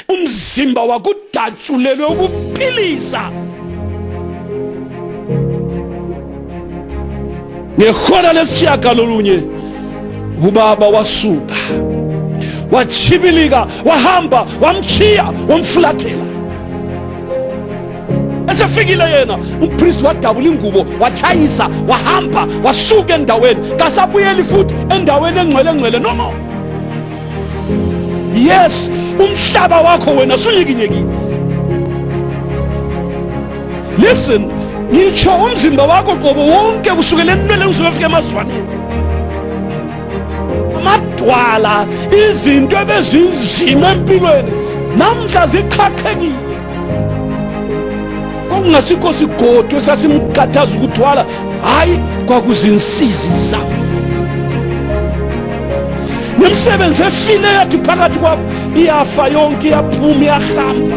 umzimba wakho udatshulelwe ukuphilisa. Ngehora lesishiyagalolunye ubaba wasuka, wachibilika, wahamba, wamchiya, wamfulathela. Esefikile yena umpriest wadabula ingubo, wachayisa, wahamba, wasuka endaweni, kasabuyeli futhi endaweni engcwele noma. Yes, umhlaba wakho wena sunyikinyekile. Listen, ngitsho umzimba wakho qobo wonke kusukela enwele ngisuke ufike emazwaneni. Amadwala, izinto ebezinzima empilweni namhla ziqhaqhekile. Kungasikho sigodo sasimkhathaza ukuthwala, hayi kwakuzinsizi zakho. Nemsebenzi efile yathi phakathi kwakho iyafa yonke, iyaphuma, iyahamba.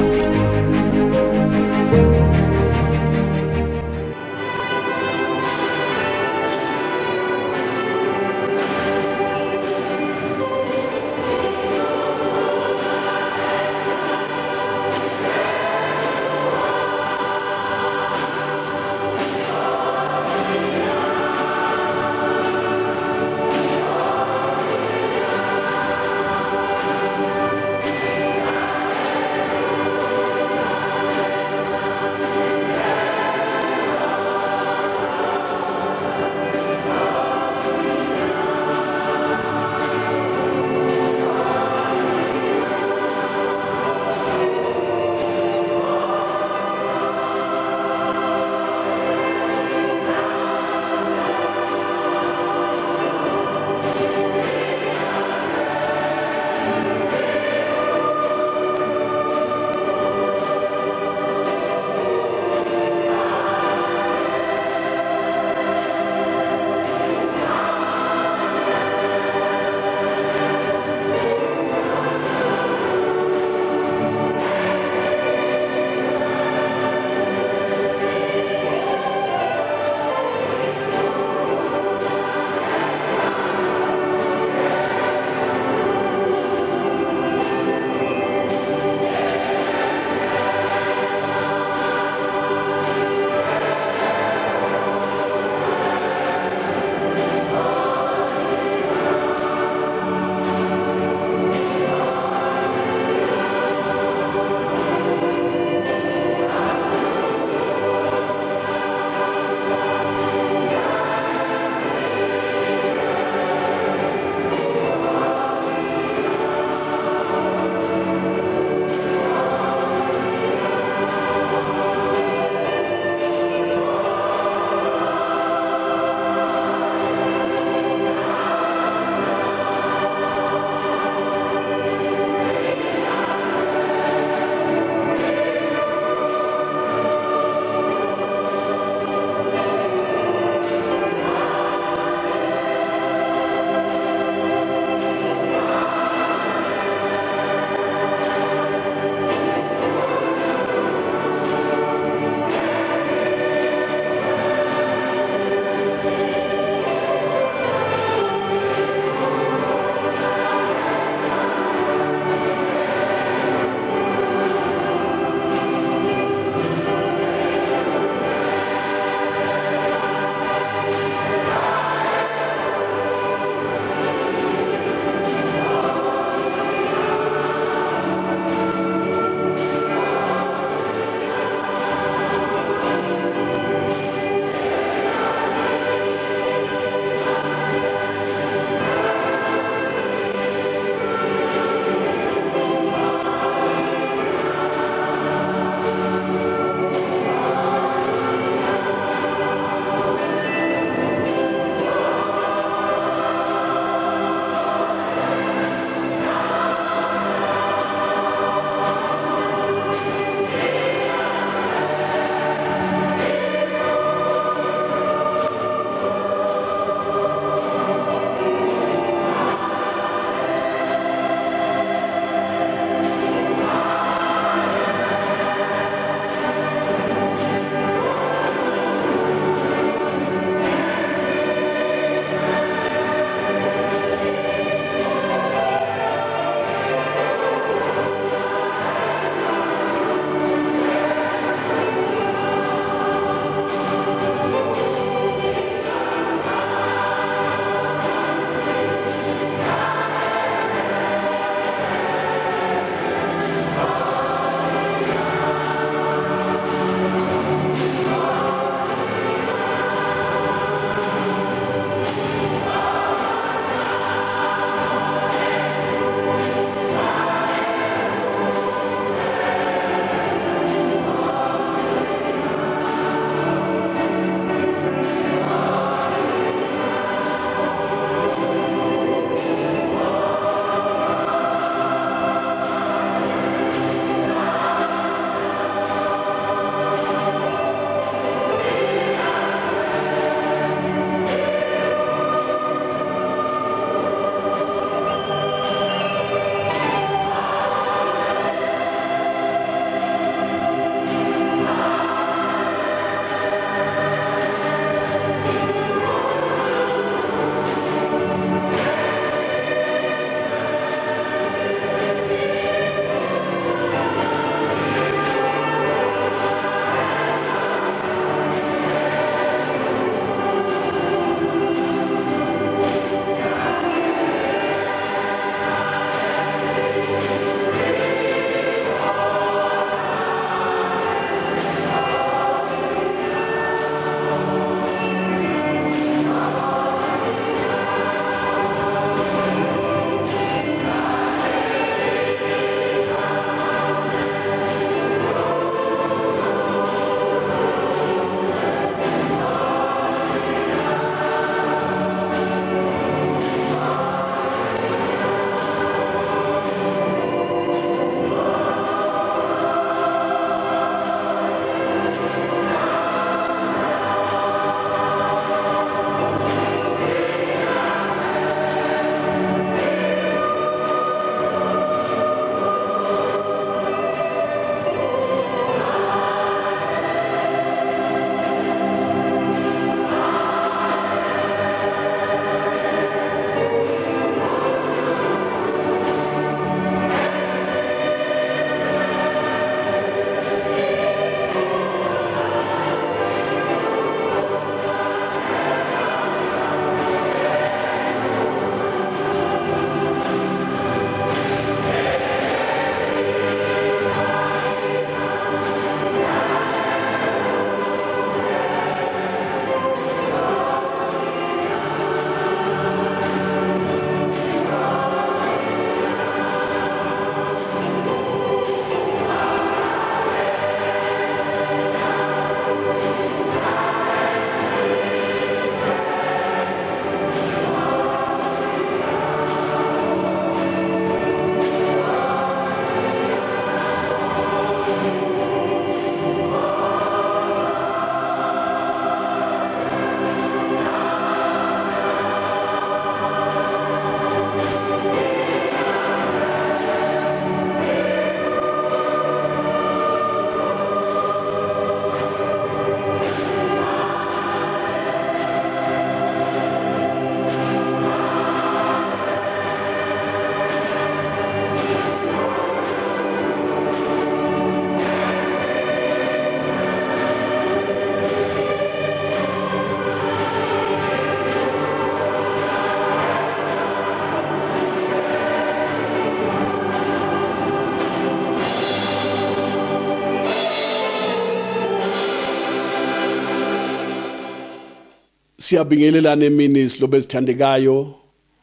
Siyabingelelana emini silobe sithandekayo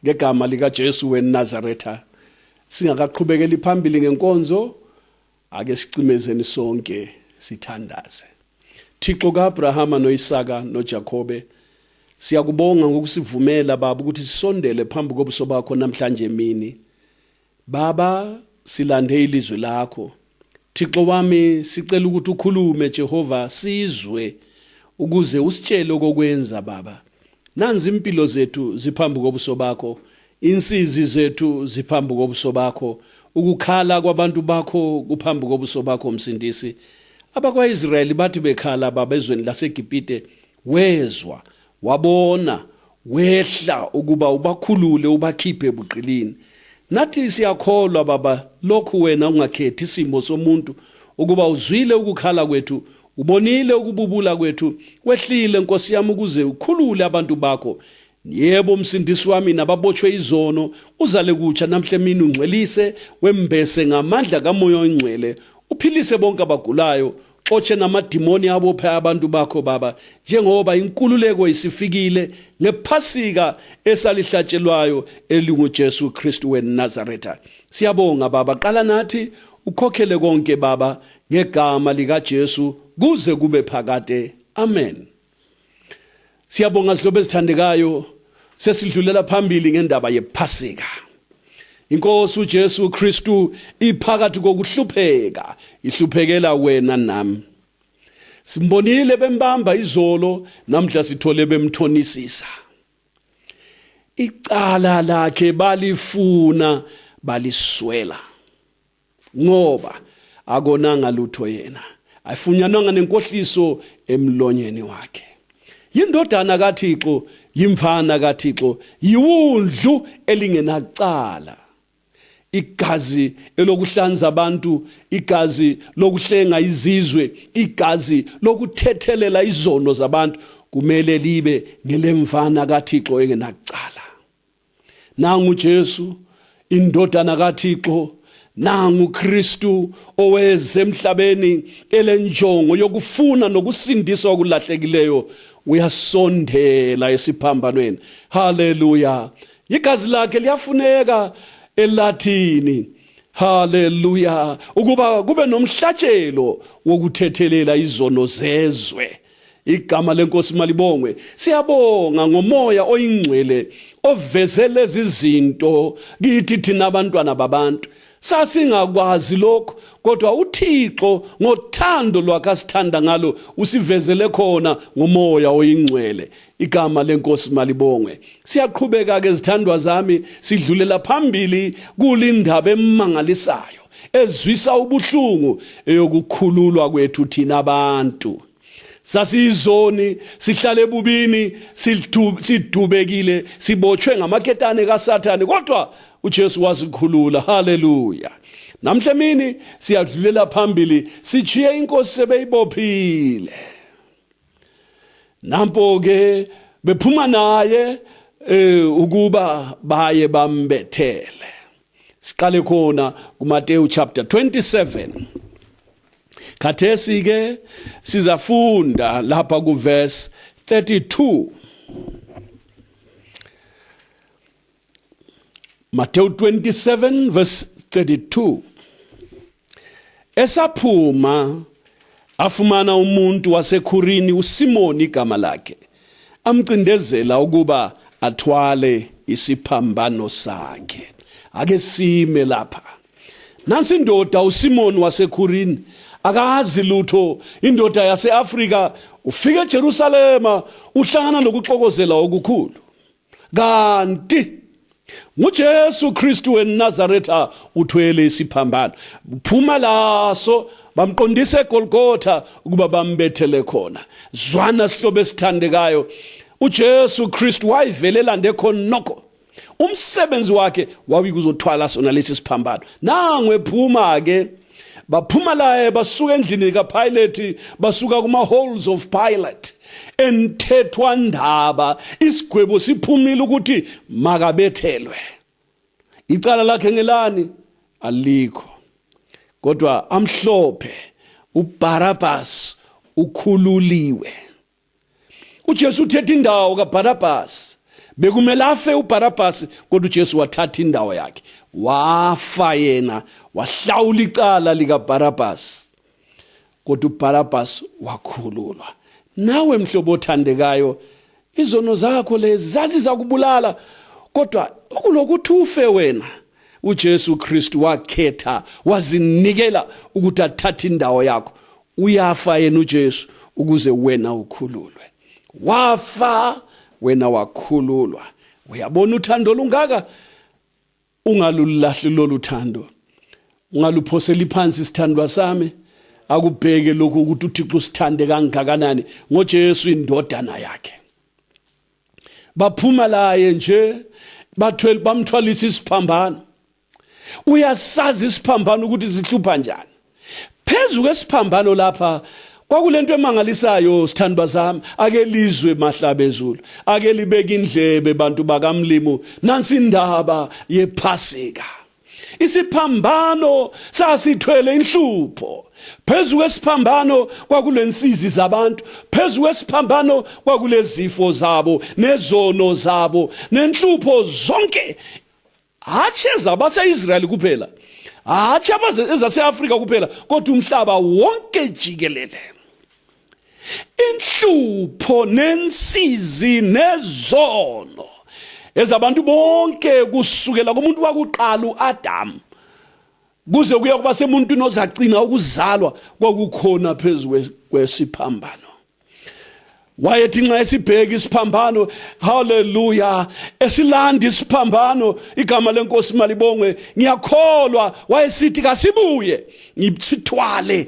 ngegama lika Jesu weNazaretha. Singakaqhubekeli phambili ngenkonzo ake sicimezeni sonke sithandaze. Thixo kaAbrahama noIsaka noJakobe, siyakubonga ngokusivumela baba ukuthi sisondele phambi kobuso bakho namhlanje emini. Baba, silande ilizwi lakho. Thixo wami, sicela ukuthi ukhulume Jehova, sizwe ukuze usitshele okwenza baba. Nanzi impilo zethu ziphambi kobuso bakho, insizi zethu ziphambi kobuso bakho, ukukhala kwabantu bakho kuphambi kobuso bakho msindisi. AbakwaIsrayeli bathi bekhala baba ezweni laseGibhite, wezwa, wabona, wehla ukuba ubakhulule ubakhiphe ebuqilini. Nathi siyakholwa baba, lokhu wena ungakhethi isimo somuntu, ukuba uzwile ukukhala kwethu, ubonile ukububula kwethu, wehlile Nkosi yami ukuze ukhulule abantu bakho. Yebo msindisi wami, nababotshwe izono uzale kutsha namhle emini ungcwelise, wembese ngamandla kaMoya oNgcwele, uphilise bonke abagulayo, xotshe namadimoni abophe abantu bakho baba, njengoba inkululeko isifikile ngephasika esalihlatshelwayo elinguJesu Kristu weNazaretha. Siyabonga baba, qala nathi ukhokhele konke baba ngegama lika Jesu kuze kube phakade. Amen. Siyabonga silobe esithandekayo, sesidlulela phambili ngendaba yephasika. Inkosi uJesu Kristu iphakathi kokuhlupheka, ihluphekela wena nami. Simbonile bembamba izolo, namhla sithole bemthonisisa. Icala lakhe balifuna baliswela, ngoba akonanga lutho yena, ayifunyanwanga nenkohliso emlonyeni wakhe. Yindodana kaThixo, yimfana kaThixo, yiwundlu elingenacala. Igazi elokuhlanza abantu, igazi lokuhlenga izizwe, igazi lokuthethelela izono zabantu, kumele libe ngelemfana kaThixo engenacala. Nangu Jesu, indodana kaThixo, nangu Kristu oweze emhlabeni elenjongo yokufuna nokusindisa okulahlekileyo, uyasondela esiphambanweni. Haleluya. Igazi lakhe liyafuneka eLathini, haleluya, ukuba kube nomhlatshelo wokuthethelela izono zezwe. Igama lenkosi malibongwe. Siyabonga ngoMoya oyiNgcwele ovezele lezi zinto kithi thina abantwana babantu. Sasingakwazi lokho, kodwa uThixo ngothando lwakhe asithanda ngalo usivezele khona ngoMoya oyiNgcwele. Igama lenkosi malibongwe. Siyaqhubeka ke zithandwa zami, sidlulela phambili kulindaba emangalisayo ezwisa ubuhlungu eyokukhululwa kwethu thina abantu. Sasizoni, sihlale ebubini, sidubekile, sibotshwe ngamaketane kaSathane, kodwa uJesu wasikhulula. Haleluya. Namhle mini siyadlulela phambili, sichiye inkosi sebeyibophile. Nampo ke bephuma naye ukuba baye bambethele. Siqale khona kuMateyu chapter 27. Khathesi ke sizafunda lapha ku verse 32. Matthew 27 verse 32. Esaphuma afumana umuntu waseKhurini uSimoni igama lakhe, amcindezela ukuba athwale isiphambano sakhe. Ake sime lapha. Nansi indoda uSimoni waseKhurini, akazi lutho, indoda yaseAfrika, ufike eJerusalema uhlangana nokuxokozela okukhulu. Kanti nguJesu Kristu weNazaretha uthwele isiphambano. Uphuma laso bamqondisa eGolgotha ukuba bambethele khona. Zwana sihlobo esithandekayo, uJesu Kristu wayivelela ndekhonoko. Umsebenzi wakhe wawikuzothwala sona lesi siphambano. Nangu ephuma ke, baphuma laye basuka endlini kaPilate, basuka kuma halls of Pilate. Enthethwa ndaba, isigwebo siphumile ukuthi makabethelwe. Icala lakhe ngelani alikho, kodwa amhlophe uBarabas ukhululiwe. uJesu uthethe indawo kaBarabhas. Bekumele afe uBarabhas kodwa uJesu wathatha indawo yakhe. Wafa yena, wahlawula icala likaBarabhas. Kodwa uBarabhas wakhululwa. Nawe mhlobo othandekayo, izono zakho lezi zaziza kubulala, kodwa okulokuthi ufe wena, uJesu Kristu wakhetha, wazinikela ukuthi athathe indawo yakho. Uyafa yena uJesu ukuze wena ukhululwe. Wafa wena wakhululwa. Uyabona uthando lungaka, ungalulahli lolu thando. Ungaluphoseli phansi isithandwa sami. Akubheke lokhu ukuthi uThixo usithande kangakanani ngoJesu indodana yakhe. Baphuma laye nje bamthwalisa isiphambano. Uyasazi isiphambano ukuthi sihlupha njani. Phezu kwesiphambano lapha kwakulento emangalisayo sithandwa sami. Ake lizwe mahlaba ezulu, ake libeke indlebe bantu bakamlimo, nansi indaba yePhasika. Isiphambano sasithwele inhlupho. Phezu kwesiphambano kwakulensizi zabantu, phezu kwesiphambano kwakulezifo zabo nezono zabo nenhlupho zonke. Hathi ezabase-Israyeli kuphela, hathi ezase-Afrika kuphela, kodwa umhlaba wonke jikelele. Inhlupho nensizi nezono ezabantu bonke kusukela kumuntu wakuqala uAdam kuze kuya kuba semuntu nozacina ukuzalwa kwakukhona phezu kwesiphambano. Wayethi nxa esibheka isiphambano, haleluya, esilanda isiphambano, igama lenkosi malibongwe, ngiyakholwa wayesithi kasibuye ngithwale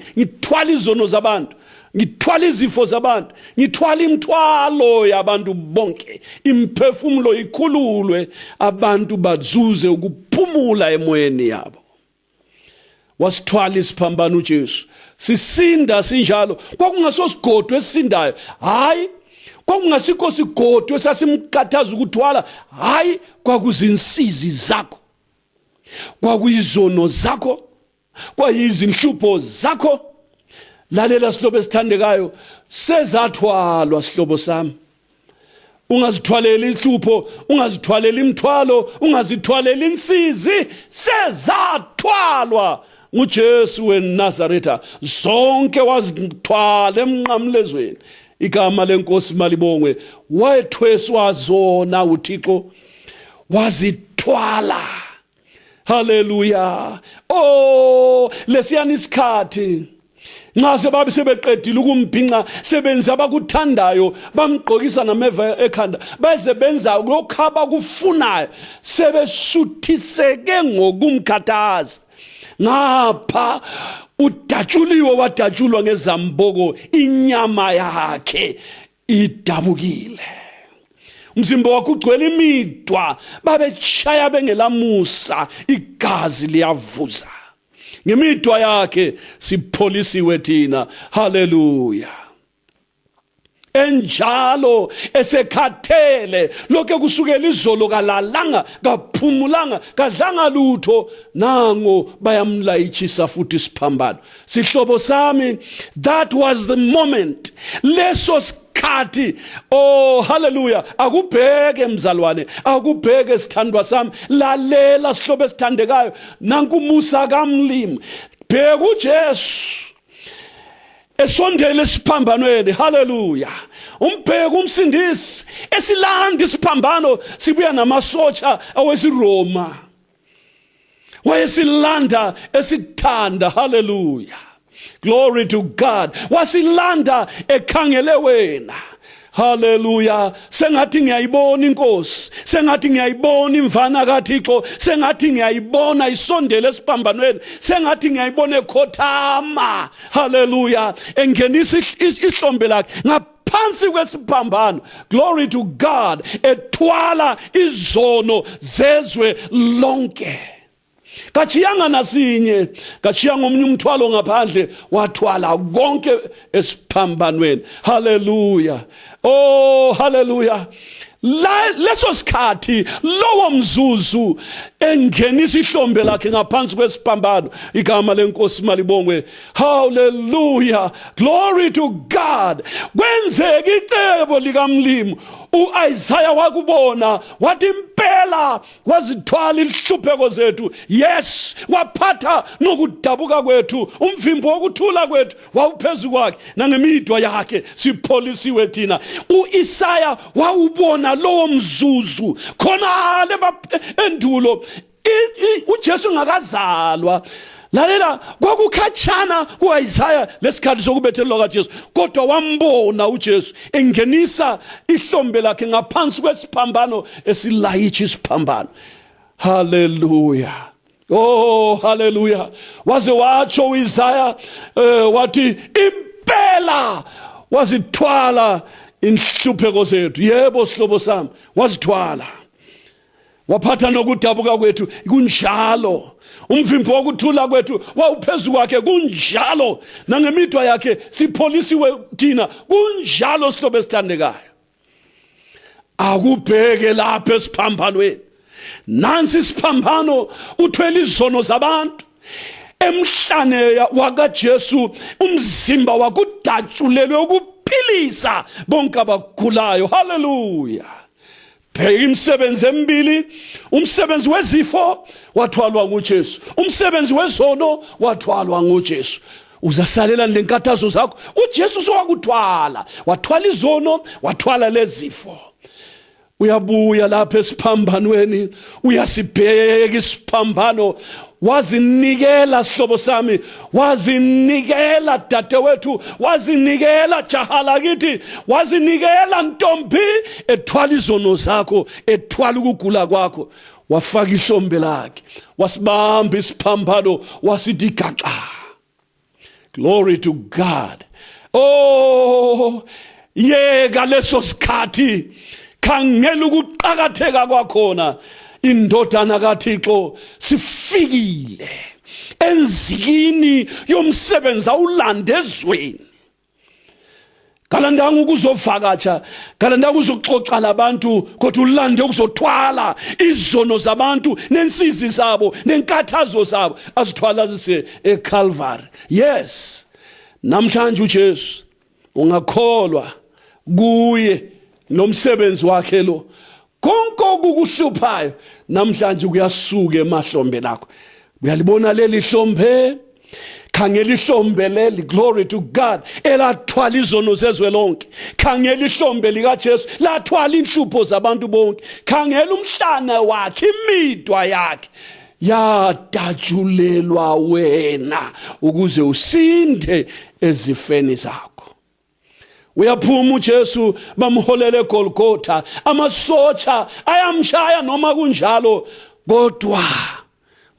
izono zabantu, ngithwala izifo zabantu, ngithwala imithwalo yabantu bonke, imphefumulo ikhululwe, abantu bazuze ukuphumula emoyeni yabo. Wasithwala isiphambano uJesu, sisinda sinjalo. Kwakungasosigodwe esisindayo, hayi, kwakungasikho sigodwe sasimkhathaza ukuthwala, hayi, kwakuzinsizi zakho, kwakuyizono zakho, kwayizinhlupho zakho. Lalela sihlobo esithandekayo, sezathwalwa sihlobo sami. Ungazithwaleli inhlupho, ungazithwaleli imithwalo, ungazithwaleli insizi, sezathwalwa nguJesu weNazaretha. Zonke wazithwala emnqamlezweni. Igama lenkosi malibongwe. Wayethweswa zona uThixo, wazithwala. Haleluya. Oh, lesiyani isikhathi nxa sebabe sebeqedile ukumbhinqa, sebenza abakuthandayo, bamgqokisa nameva ekhanda, beze benza lokho abakufunayo, sebesuthiseke ngokumkhathaza. Ngapha udatshuliwe, wadatshulwa ngezamboko, inyama yakhe idabukile. Umzimba wakhe ugcwele imidwa, babetshaya bengelamusa, igazi liyavuza. Ngemidwa yakhe sipholisiwe thina. Haleluya. Enjalo esekhathele, lokho kusukela izolo kalalanga, kaphumulanga, kadlanga lutho, nango bayamlayitshisa futhi isiphambano. Sihlobo sami, that was the moment. Leso sikhathi, oh haleluya, akubheke mzalwane, akubheke sithandwa sami, lalela sihlobo esithandekayo, nanku umusa kamlimi. Bheka uJesu esondele esiphambanweni, haleluya. Umbheka umsindisi esilanda isiphambano, sibuya namasotsha awesiRoma. Wayesilanda esithanda, haleluya. Glory to God. Wasilanda ekhangele wena. Haleluya. Sengathi ngiyayibona inkosi, sengathi ngiyayibona imvana kaThixo, sengathi ngiyayibona isondele esiphambanweni, sengathi ngiyayibona ekhothama, haleluya, engenisa ihlombe lakhe ngaphansi kwesiphambano. Glory to God. Ethwala izono zezwe lonke. Kachiyanga nasinye, kachiyanga omunye umthwalo ngaphandle, wathwala konke esiphambanweni. Haleluya. Oh haleluya. Leso sikhathi, lowo mzuzu engenisa ihlombe lakhe ngaphansi kwesiphambano. Igama lenkosi malibongwe. Hallelujah. Glory to God. Kwenzeka icebo likamlimi. uIsaiah wakubona wathi impela wazithwala ihlupheko zethu. Yes, waphatha nokudabuka kwethu, umvimbo wokuthula kwethu wawuphezu kwakhe, nangemidwa yakhe sipholisiwe thina. uIsaiah wawubona lowo mzuzu khona le endulo uJesu ngakazalwa. Lalela kwakukhatshana kuIsaiah lesikhathi sokubethelwa kaJesu, kodwa wambona uJesu engenisa ihlombe lakhe ngaphansi kwesiphambano esilayitshi isiphambano. Hallelujah. Oh, hallelujah. Waze watsho uIsaiah wathi impela wazithwala inhlupheko zethu. Yebo sihlobo sami, wazithwala. Waphatha nokudabuka kwethu kunjalo. Umvimbo wokuthula kwethu wawuphezu kwakhe kunjalo, nangemidwa yakhe sipholisiwe thina kunjalo sihlobo esithandekayo. Akubheke lapha esiphambanweni. Nansi isiphambano uthwele izono zabantu. Emhlane wakaJesu umzimba wakudatshulelwe ukuphilisa bonke abagulayo. Hallelujah. Phela imisebenzi emibili, umsebenzi wezifo wathwalwa nguJesu, umsebenzi wezono wathwalwa nguJesu. Uzasalela lenkathazo zakho, uJesu sowakuthwala, wathwala izono, wathwala lezifo. Uyabuya lapha esiphambanweni, uyasibheka isiphambano, wazinikela sihlobo sami, wazinikela dadewethu, wazinikela jahala kithi, wazinikela ntombi, ethwala izono zakho, ethwala ukugula kwakho, wafaka ihlombe lakhe, wasibamba isiphambano, wasithi gaxa. Glory to God. Oh, yeka leso sikhathi, khangela ukuqhakatheka kwakhona. Indodana kaThixo sifikile enzikini yomsebenzi awulandezweni. Kalandanga ukuzovakatsha, kalandanga ukuzoxoxa labantu, kodwa ulande ukuzothwala izono zabantu nensizi zabo nenkathazo zabo azithwala zise eCalvary. Yes, namhlanje uJesu ungakholwa kuye nomsebenzi wakhe lo. Konke okukuhluphayo namhlanje kuyasuka emahlombe nakho. Uyalibona leli hlombe, khangela ihlombe leli, glory to God, elathwala izono zezwe lonke. Khangela ihlombe likaJesu lathwala inhlupho zabantu bonke. Khangela umhlana wakhe, imidwa yakhe yadatshulelwa wena ukuze usinde ezifeni zakho. Uyaphuma uJesu bamholele eGolgotha, amasotsha ayamshaya noma kunjalo, kodwa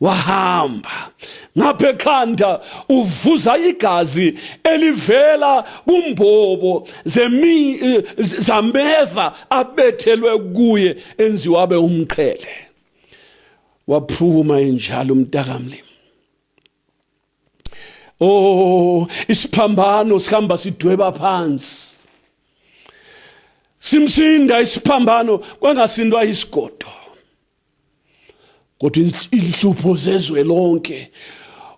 wahamba. Ngapha ekhanda uvuza igazi elivela kumbobo zameva abethelwe kuye enziwa abe umqhele. Waphuma enjalo umntakamlimi. Oh, isiphambano sihamba sidweba phansi. Simsinda isiphambano kwangasindwa isigodo. Kodwa inhlupho zezwe lonke,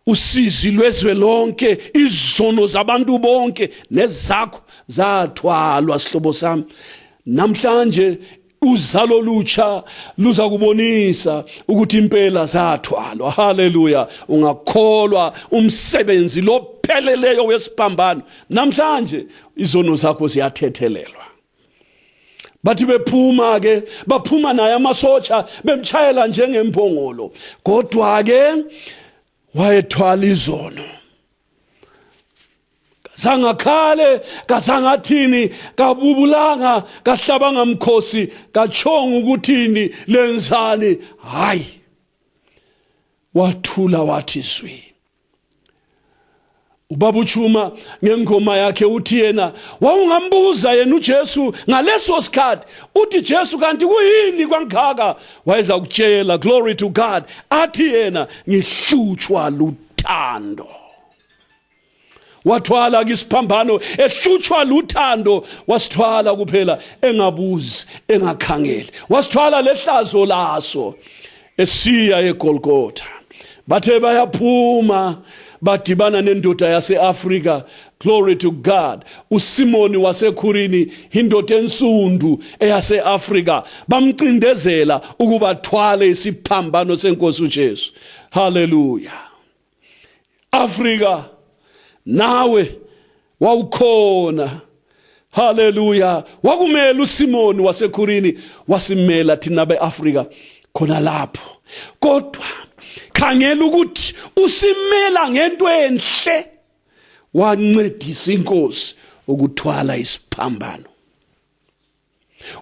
usizi lwezwe lonke, izono zabantu bonke nezakho zathwalwa sihlobo sami. Namhlanje uzalo lutsha luza kubonisa ukuthi impela zathwalwa. Hallelujah. Ungakholwa umsebenzi lopheleleyo wesiphambano. Namhlanje izono zakho ziyathethelelwa. Bathi bephuma ke, baphuma naye amasotsha bemchayela njengembongolo, kodwa ke wayethwala izono. Zangakhale, kazangathini, kabubulanga, kahlabanga mkhosi, kachonga ukuthini, lenzani, hayi. Wathula wathi zwi. Ubaba uChuma ngengoma yakhe uthi yena wawungambuza yena uJesu ngaleso sikhathi, uthi Jesu kanti kuyini kwangaka? Wayeza ukutshela, glory to God, athi yena ngihlutshwa luthando. Wathwala kisiphambano ehlutshwa luthando, wasithwala kuphela engabuzi engakhangeli, wasithwala lehlazo laso. esiya eGolgotha. Bathe bayaphuma badibana nendoda yase-Afrika. Glory to God. uSimoni waseKhurini, indoda ensundu eyase-Afrika, bamcindezela ukuba thwale isiphambano senkosi uJesu. Hallelujah. Afrika, nawe wawukhona. Hallelujah. Wakumela uSimoni waseKhurini, wasimela thina beAfrika khona lapho. Kodwa khangela ukuthi usimela ngento enhle, wancedisa inkosi ukuthwala isiphambano.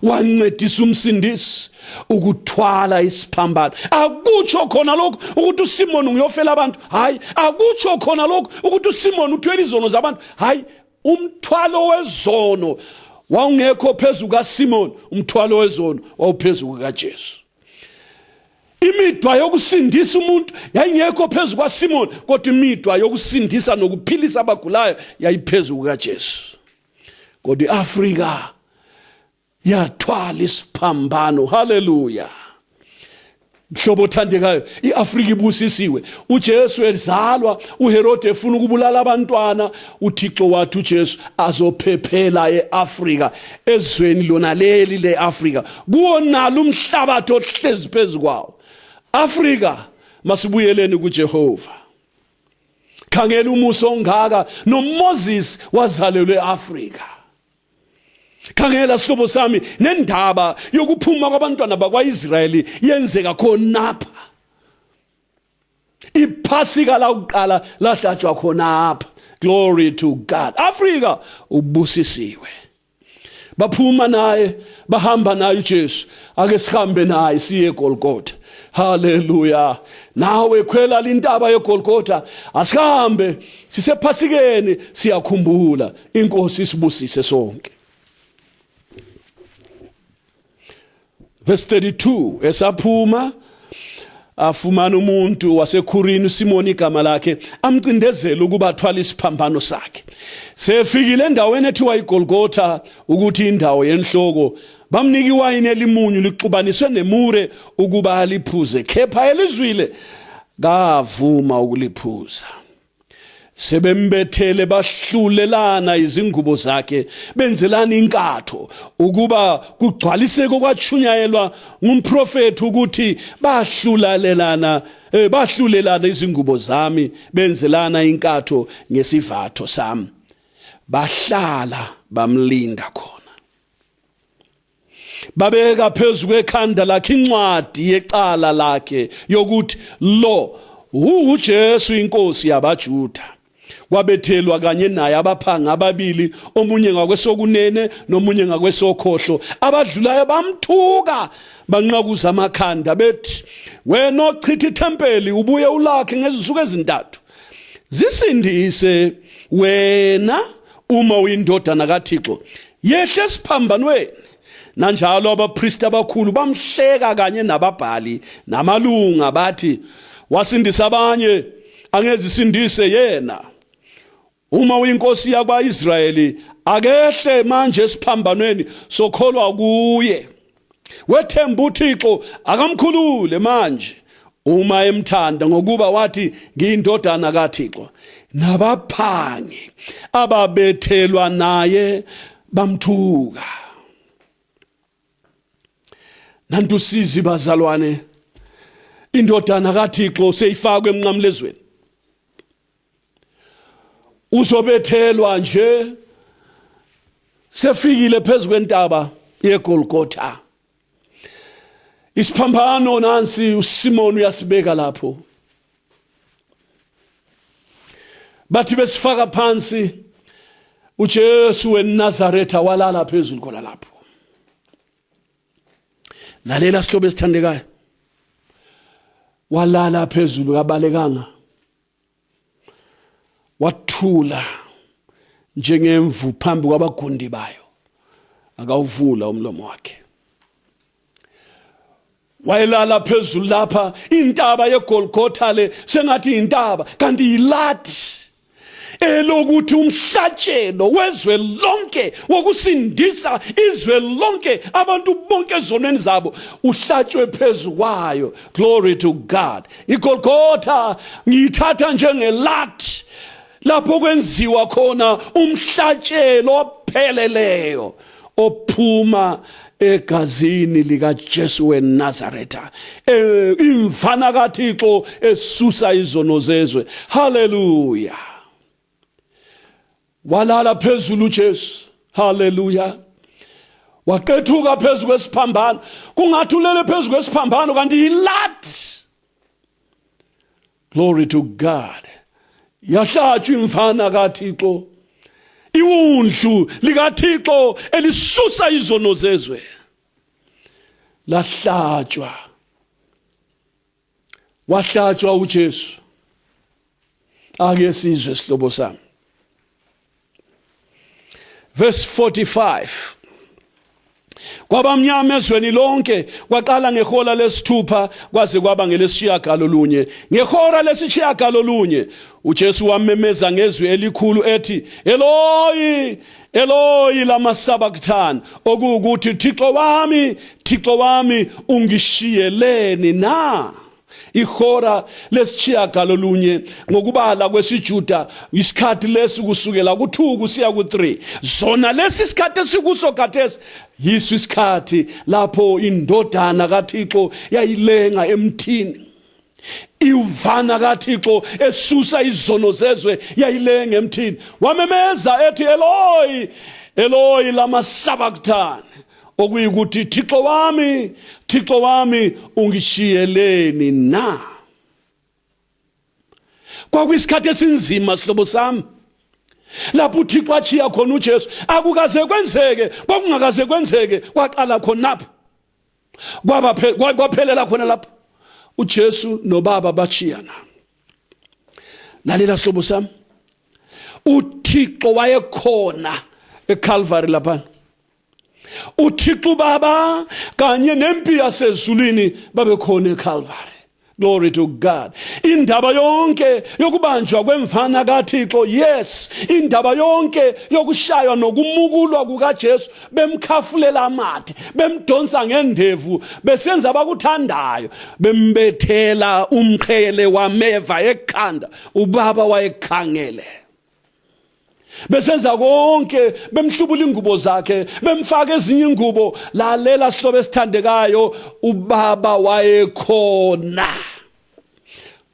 Wancedisa umsindisi ukuthwala isiphambano. Akutsho khona lokho ukuthi uSimoni uyofela abantu, hayi. Akutsho khona lokho ukuthi uSimoni uthwele izono zabantu, hayi. Umthwalo wezono wawungekho phezulu kaSimoni, umthwalo wezono wawuphezulu kaJesu. Imidwa yokusindisa umuntu yayingekho phezulu kaSimoni, kodwa imidwa yokusindisa nokuphilisa abagulayo yayiphezulu kaJesu. Kodwa iAfrika yathwala isiphambano. Hallelujah. Mhlobo othandekayo, iAfrika ibusisiwe. uJesu ezalwa, uHerode efuna ukubulala abantwana, uThixo wathi uJesu azophephela eAfrika, ezweni lona leli leAfrika, kuwonalo umhlabathi ohlezi phezulu kwawo. Afrika, masibuyeleni kuJehova. Khangela umuso ongaka, noMoses wazalelwe eAfrika. Khangela sihlobo sami, nendaba yokuphuma kwabantwana bakwaIsrayeli yenzeka khonapha. iPhasika lakuqala lahlatshwa khonapha. Glory to God. Afrika ubusisiwe. Baphuma naye, bahamba naye uJesu. Ake sihambe naye siye eGolgotha. Hallelujah. Nawe khwela lintaba yeGolgotha, asihambe sisephasikeni siyakhumbula inkosi isibusise sonke. Verse 32, esaphuma afumana umuntu waseKhurini, uSimoni igama lakhe, amcindezela ukuba athwale isiphambano sakhe. Sefikile endaweni ethiwa iGolgotha, ukuthi indawo yenhloko, bamnika iwayini elimunyu lixubaniswe nemure ukuba aliphuze. Kepha elizwile kavuma ukuliphuza. Sebembethele bahlulelana izingubo zakhe, benzelana inkatho ukuba kugcwaliseke kwachunyayelwa ngumprofeti ukuthi bahlulelana izingubo zami, benzelana inkatho ngesivatho sami. Bahlala bamlinda khona. Babeka phezu kwekhanda lakhe incwadi yecala lakhe yokuthi lo uJesu inkosi yabaJuda. Kwabethelwa kanye naye abaphanga ababili, omunye ngakwesokunene nomunye ngakwesokhohlo. Abadlulayo bamthuka, banqakuza amakhanda bethi, wena ochitha ithempeli ubuye ulakhe ngezinsuku ezintathu. Zisindise wena uma uyindodana kaThixo, yehle esiphambanweni. Nanjalo abapristi abakhulu bamhleka kanye nababhali namalunga bathi, wasindisa abanye, angezisindise yena. Uma uyinkosi yakwaIsrayeli, akehle manje esiphambanweni sokholwa kuye. Wethemba uThixo, akamkhulule manje uma emthanda, ngokuba wathi ngiyindodana kaThixo. Nabaphangi ababethelwa naye bamthuka. Nantusizi bazalwane, indodana kaThixo seyifakwe emnqamlezweni. Uzobethelwa nje, sefikile phezu kwentaba yeGolgotha. Isiphambano nansi uSimoni uyasibeka lapho. Bathi besifaka phansi, uJesu weNazaretha walala phezulu khona lapho. Lalela sihlobo esithandekayo, walala phezulu kabalekanga, wathula njengemvu phambi kwabagundi bayo, akawuvula umlomo wakhe. Wayelala phezulu lapha, intaba yeGolgotha le sengathi intaba kanti yilathi. elokuthi umhlatshelo wezwe lonke wokusindisa izwe lonke abantu bonke ezonweni zabo uhlatshwe phezukwayo. Glory to God. IGolgotha ngiyithatha njengelathi lapho kwenziwa khona umhlatshelo opheleleyo ophuma egazini lika Jesu weNazaretha, imfana kaThixo esusa izono zezwe. Hallelujah. Walala phezulu Jesu. Hallelujah. Waqethuka phezulu kwesiphambano, kungathi ulele phezulu kwesiphambano kanti yilathi. Glory to God. Yahlatshwa imfana kaThixo, iwundlu likaThixo elisusa izono zezwe lahlatshwa. Wahlatshwa uJesu. Ake sizwe sihlobo sami. Verse 45. Kwabamnyama ezweni lonke kwaqala ngehola lesithupha kwaze kwaba ngelesishiyagalolunye. Ngehora lesishiyagalolunye uJesu wamemeza ngezwi elikhulu ethi, Eloi, Eloi lama sabachthani, okuwukuthi Thixo wami ungishiyeleni na? Ihora lesishiyagalolunye ngokubala kwesiJuda isikhathi lesi kusukela ku2 kusiya ku3. Zona lesi sikhathi esikuso khathesi yiso isikhathi lapho indodana kaThixo yayilenga emthini. Ivana kaThixo esusa izono zezwe yayilenga emthini. Wamemeza ethi, Eloi, Eloi lama sabachthani, okuyikuthi Thixo wami ungishiyeleni na? Kwakuyisikhathi esinzima sihlobo sami, lapho uThixo achiya khona uJesu. Akukaze kwenzeke, kwakungakaze kwenzeke, kwaqala khonapho kwaphelela khona lapho uJesu noBaba bachiyana. Lalela sihlobo sami, uThixo wayekhona eCalvary lapha. uThixo Baba kanye nempi yasezulwini babekhona eCalvary. Glory to God. Indaba yonke yokubanjwa kwemfana kaThixo, yes, indaba yonke yokushaywa nokumukulwa kukaJesu, bemkhafulela amathe, bemdonsa ngendevu, besenza abakuthandayo, bembethela umqhele wameva ekhanda, uBaba wayekhangele. Besenza konke, bemhlubula ingubo zakhe, bemfaka ezinye ingubo. Lalela sihlobo esithandekayo, uBaba wayekhona.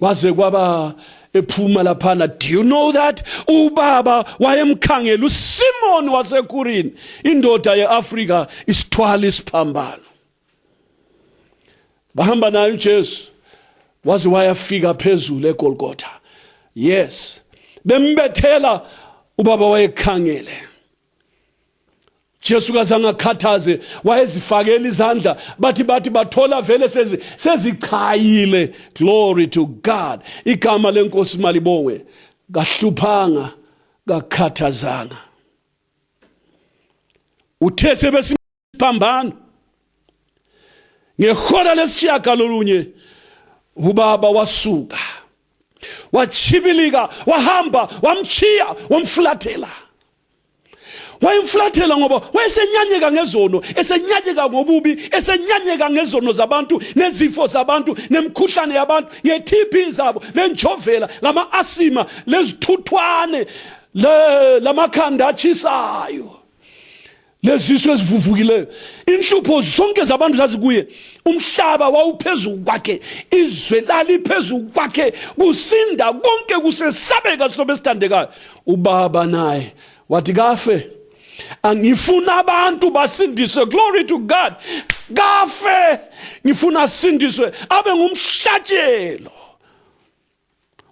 Kwaze kwaba ephuma laphana. Do you know that uBaba wayemkhangela uSimon waseKurini, indoda yeAfrika, isithwala isiphambano. Bahamba naye uJesu waze wayafika phezulu eGolgotha. Yes, bembethela, uBaba wayekhangele. Jesu kazangakhathaze, wayezifakela izandla, bathi bathola vele sezichayile. Glory to God. Igama lenkosi malibongwe. Kahluphanga, kakhathazanga. Uthe sebesiphambana ngehora lesishiyagalolunye, uBaba wasuka, wachibilika, wahamba, wamchiya, wamfulathela. Wayemfulathela ngoba wayesenyanyeka ngezono, esenyanyeka ngobubi, esenyanyeka ngezono zabantu, nezifo zabantu, nemkhuhlane yabantu, ngeTB zabo, nenjovela, lama asima, lezithuthwane, lamakhanda achisayo, lezisu ezivuvukileyo. Inhlupho zonke zabantu zazikuye. Umhlaba wawuphezulu kwakhe, izwe laliphezulu kwakhe, kusinda konke kusesabeka sihlobo esithandekayo. uBaba naye wathi kafe, angifuna abantu basindiswe. Glory to God. Kafe, ngifuna asindiswe, abe ngumhlatshelo,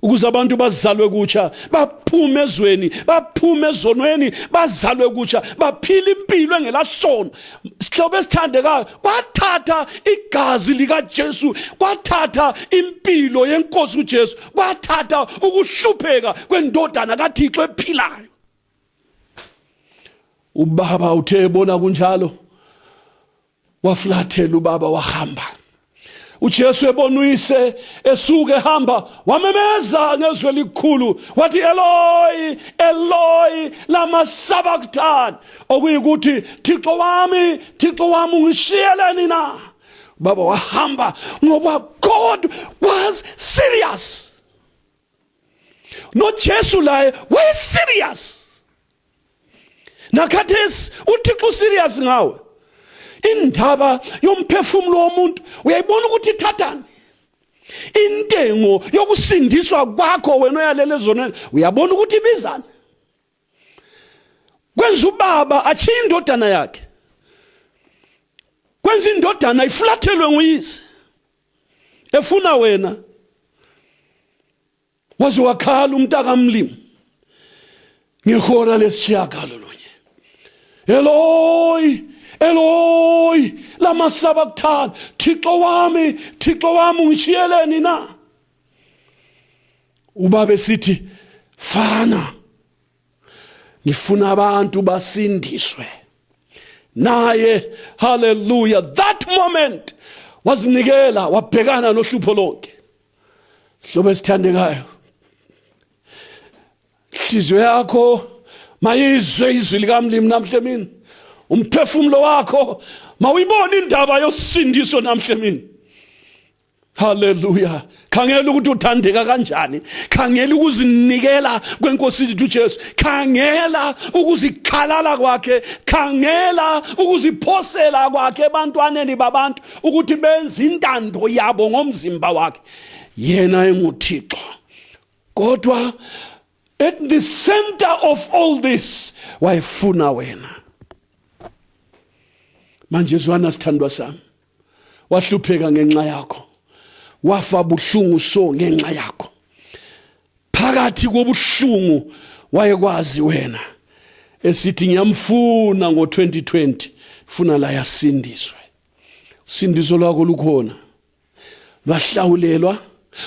ukuze abantu bazalwe kutsha, baphume ezweni, baphume ezonweni, bazalwe kutsha, baphile impilo engelasono. Sihlobo esithandekayo, kwathatha igazi likaJesu, kwathatha impilo yenkosi uJesu, kwathatha ukuhlupheka kwendodana kaThixo ephilayo. uBaba uthe ebona kunjalo, wafulathela uBaba, wahamba uJesu ebona uyise esuke ehamba wamemeza ngezwi elikhulu wathi Eloi Eloi lama sabachthani, okuyikuthi Thixo wami ungishiyeleni na. Baba wahamba ngoba God was serious. No Jesu laye was serious. Nakhathesi uThixo serious ngawe. Indaba yomphefumulo womuntu uyayibona ukuthi ithathani. Intengo yokusindiswa kwakho wena oyalele zonke uyabona ukuthi ibizana. Kwenza ubaba achiye indodana yakhe. Kwenza indodana iflathelwe nguyise. Efuna wena waze wakhala umntaka mlimi ngehora lesishiyagalolunye. Eloi Eloi lama sabachthani, Thixo wami ungishiyeleni na. Ubaba esithi fana ngifuna abantu basindiswe. Naye hallelujah, that moment wazinikela wabhekana nohlupho lonke. Hlobo esithandekayo, ihliziyo yakho mayizwe izwi likamlimi namhle mina. Umphefumulo wakho mawuyibona indaba yosindiso namhle mina. Hallelujah. Khangela ukuthi uthandeka kanjani. Khangela ukuzinikela kwenkosi yethu uJesu. Khangela ukuzikhalala kwakhe. Khangela ukuziphosela kwakhe ebantwaneni babantu ukuthi benze intando yabo ngomzimba wakhe. Yena enguThixo. Kodwa at the center of all this wayefuna wena. Manje zwana sithandwa sami. Wahlupheka ngenxa yakho. Wafa buhlungu so ngenxa yakho. Phakathi kobuhlungu wayekwazi wena esithi ngiyamfuna ngo2020 funa la yasindiswe. Usindiso lwakho lukhona. Bahlawulelwa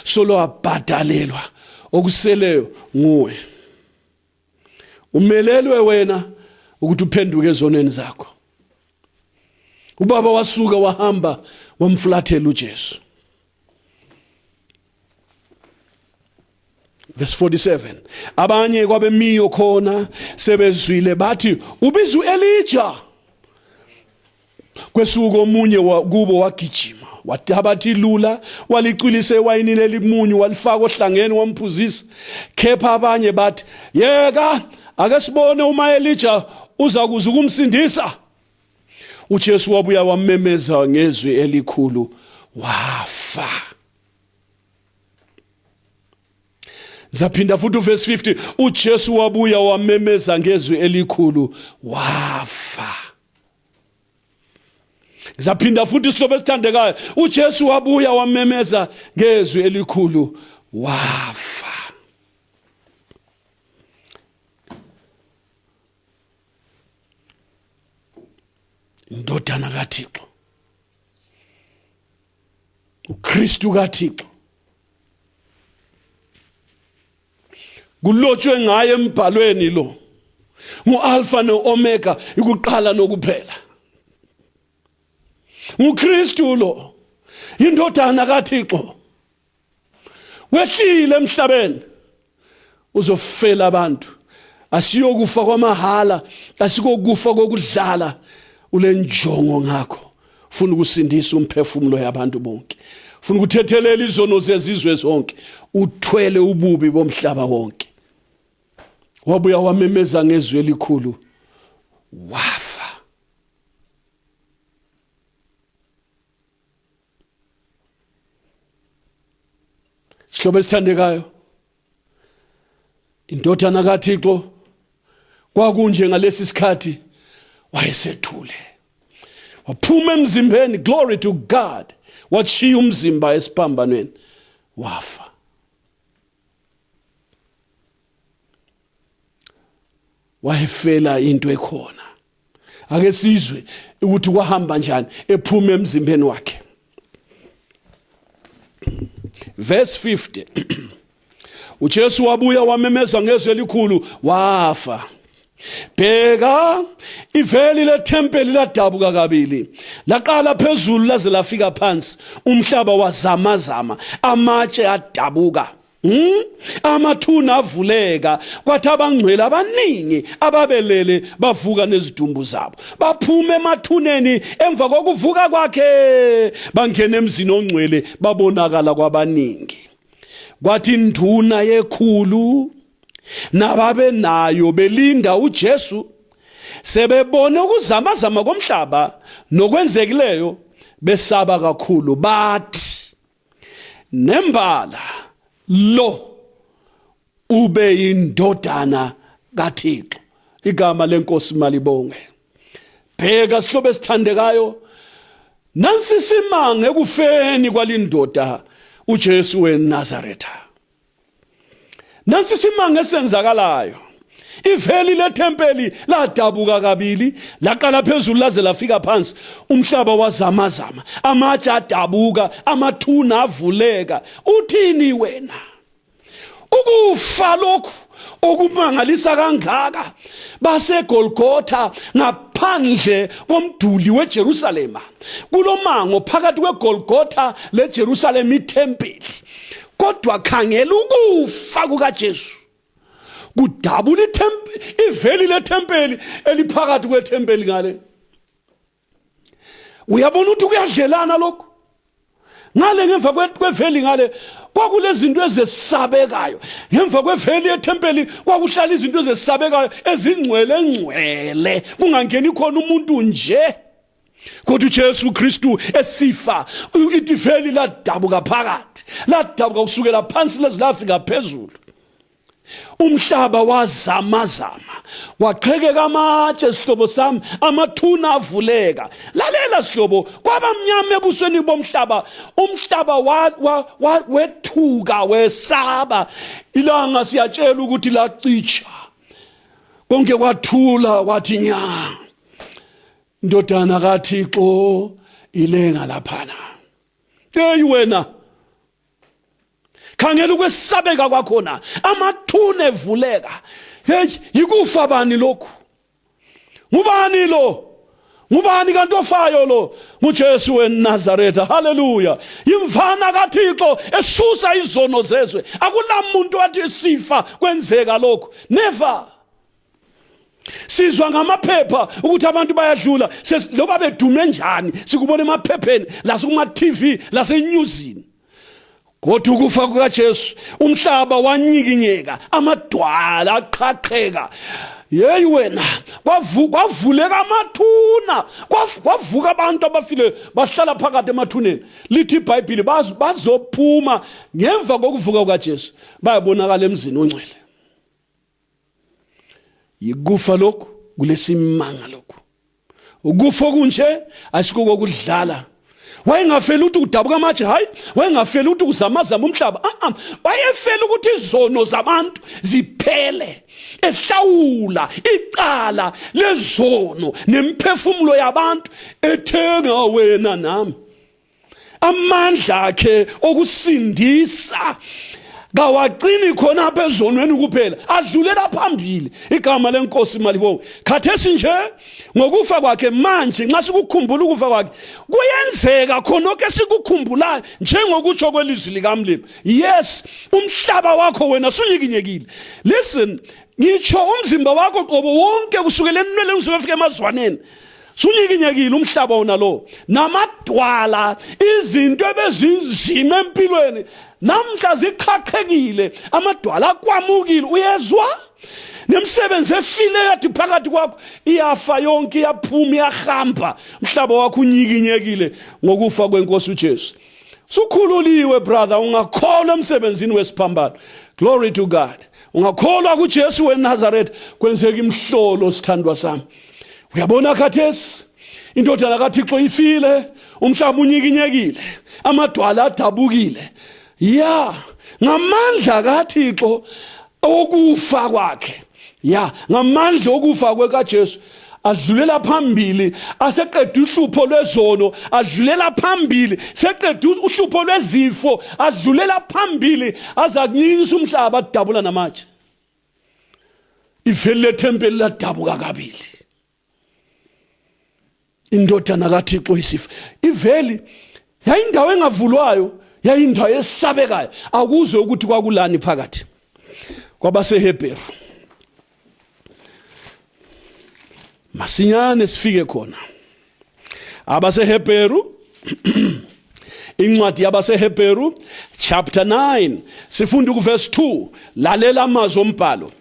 solo abhadalelwa okuseleyo nguwe. Umelelwe wena ukuthi uphenduke ezonweni zakho. Ubaba wasuka wahamba wamfulathela uJesu. Verse 47. Abanye kwabemiyo khona sebezwile bathi ubizu Elijah. Kwesuku omunye kubo wagijima wathabathi lula walicwilise ewayini lelimunyu walifaka ohlangeni wamphuzisa. Kepha abanye bathi yeka ake sibone uma Elijah uza kuza ukumsindisa. uJesu wabuya wamemeza ngezwi elikhulu wafa. Zaphinda futhi verse 50 uJesu wabuya wamemeza ngezwi elikhulu wafa. Zaphinda futhi isihloko esithandekayo uJesu wabuya wamemeza ngezwi elikhulu wafa. Indodana kaThixo, uKristu kaThixo, kulotshwe ngaye embhalweni lo nguAlpha noOmega, ikuqala nokuphela. nguKristu lo, indodana kaThixo, wehlile emhlabeni uzofela abantu. Asiyokufa kwamahala, asikokufa kokudlala. Ulenjongo ngakho ufuna ukusindisa umphefumulo yabantu bonke, ufuna ukuthethelela izono zezizwe zonke, uthwele ububi bomhlaba wonke. Wabuya wamemeza ngezwi elikhulu wafa. Sihlobo esithandekayo, indodana kaThixo kwakunje ngalesi sikhathi wayesethule waphuma emzimbeni, glory to God, wachiya umzimba esiphambanweni wafa. Wayefela into ekhona. Ake sizwe ukuthi kwahamba njani ephuma emzimbeni wakhe. Verse 50 uJesu wabuya wamemeza ngezwi elikhulu wafa. Bheka iveli lethempeli ladabuka kabili, laqala phezulu laze lafika phansi, umhlaba wazamazama, amatshe adabuka, amathuna avuleka, kwathi abangcwele abaningi ababelele bavuka nezidumbu zabo, baphume emathuneni emva kokuvuka kwakhe, bangena emzini ongcwele, babonakala kwabaningi. Kwathi induna yekhulu nababe nayo belinda uJesu sebebone ukuzamazama komhlaba nokwenzekileyo, besaba kakhulu, bathi nembala lo ube indodana kaThixo. Igama lenkosi malibonge. Bheka sihlobo esithandekayo, nansi isimanga ekufeni kwalindoda uJesu weNazaretha. Nansi isimanga esenzakalayo. Iveli lethempeli ladabuka kabili, laqala phezulu laze lafika phansi, umhlaba wazamazama, amatshe adabuka, amathuna avuleka. Uthini wena? Ukufa lokhu okumangalisa kangaka baseGolgotha, ngaphandle komduli weJerusalema, kulomango phakathi kweGolgotha leJerusalem ithempeli. Kodwa khangela ukufa kukaJesu kudabula iveli lethempeli eliphakathi kwethempeli ngale. Uyabona ukuthi kuyadlelana lokho. Ngale ngemva kweveli ngale kwakulezinto ezesabekayo, ngemva kweveli yethempeli kwakuhlala izinto ezesabekayo ezingcwele, kungangeni khona umuntu nje. Kodwa uJesu Kristu esifa, iveli ladabuka phakathi, ladabuka kusukela phansi laze lafika phezulu. Umhlaba wazamazama, waqhekeka amatshe sihlobo sami, amathuna avuleka. Lalela sihlobo, kwabamnyama ebusweni bomhlaba, umhlaba wethuka, wesaba. Ilanga siyatshela ukuthi lacitsha, konke kwathula, wathi nya, indodana kaThixo ilenga laphana. Hey wena, khangela ukwesabeka kwakhona, amathuna evuleka. Hey, yikufa bani lokhu? Ngubani lo? Ngubani kanti ofayo lo? nguJesu weNazaretha. Haleluya. Imvana kaThixo esusa izono zezwe. Akulamuntu wathi isifa kwenzeka lokho. Never. Sizwa ngamaphepha ukuthi abantu bayadlula, loba bedume njani sikubona emaphepheni, lasukuma TV, lasenyuzini. Kodwa ukufa kukaJesu, umhlaba wanyikinyeka, amadwala aqhaqheka. Yeyi wena, kwavuleka amathuna, kwavuka abantu abafile bahlala phakathi emathuneni. Lithi iBhayibheli bazophuma ngemva kokuvuka kukaJesu, bayabonakala emzini ongcwele. Yikufa lokhu, kulesimanga lokhu. Ukufa kunje asikuko kudlala. Wayengafeli ukuthi udabuka amatshe, hayi, wayengafeli ukuthi uzamazama umhlaba. Wayefeli ukuthi izono zabantu ziphele, ehlawula icala lezono nemphefumulo yabantu, ethenga wena nami. Amandla akhe okusindisa kawagcini khona phezonweni kuphela, adlulela phambili. Igama lenkosi malibonge. Khathesi nje ngokufa kwakhe manje, nxa sikukhumbula ukufa kwakhe, kuyenzeka khonke sikukhumbulayo njengokutsho kwelizwi likaMlimi. Yes, umhlaba wakho wena sunyikinyekile. Listen, ngitsho umzimba wakho qobo wonke kusukela enweleni usufika emazwaneni, sunyikinyekile umhlaba wona lo. Namadwala, izinto ebezinzima empilweni, namhla ziqhaqhekile, amadwala akwamukile. Uyezwa? Nemsebenzi efile yathi phakathi kwakho iyafa yonke, iyaphuma, iyahamba. Umhlaba wakho unyikinyekile ngokufa kwenkosi uJesu. Sukhululiwe brother, ungakholwa emsebenzini wesiphambano. Glory to God. Ungakholwa kuJesu weNazaretha, kwenzeka imhlolo sithandwa sami. Uyabona khathesi indodana kaThixo ifile, umhlaba unyikinyekile, amadwala adabukile. Ya, ngamandla kaThixo okufa kwakhe, ya, ngamandla okufa kwekaJesu, adlulela phambili, aseqeda uhlupho lwezono, adlulela phambili, seqeda uhlupho lwezifo, adlulela phambili, azakunyikisa umhlaba adabula namatshe. iveli lethempeli ladabuka kabili. Indodana kaThixo isifa. Iveli yayindawo engavulwayo, yayindawo esabekayo. Akuzwe ukuthi kwakulani phakathi kwabaseHebheru. Masinyane sifike khona. AbaseHebheru incwadi yabaseHebheru chapter 9 sifunda kuverse 2. Lalela amazwi ombhalo.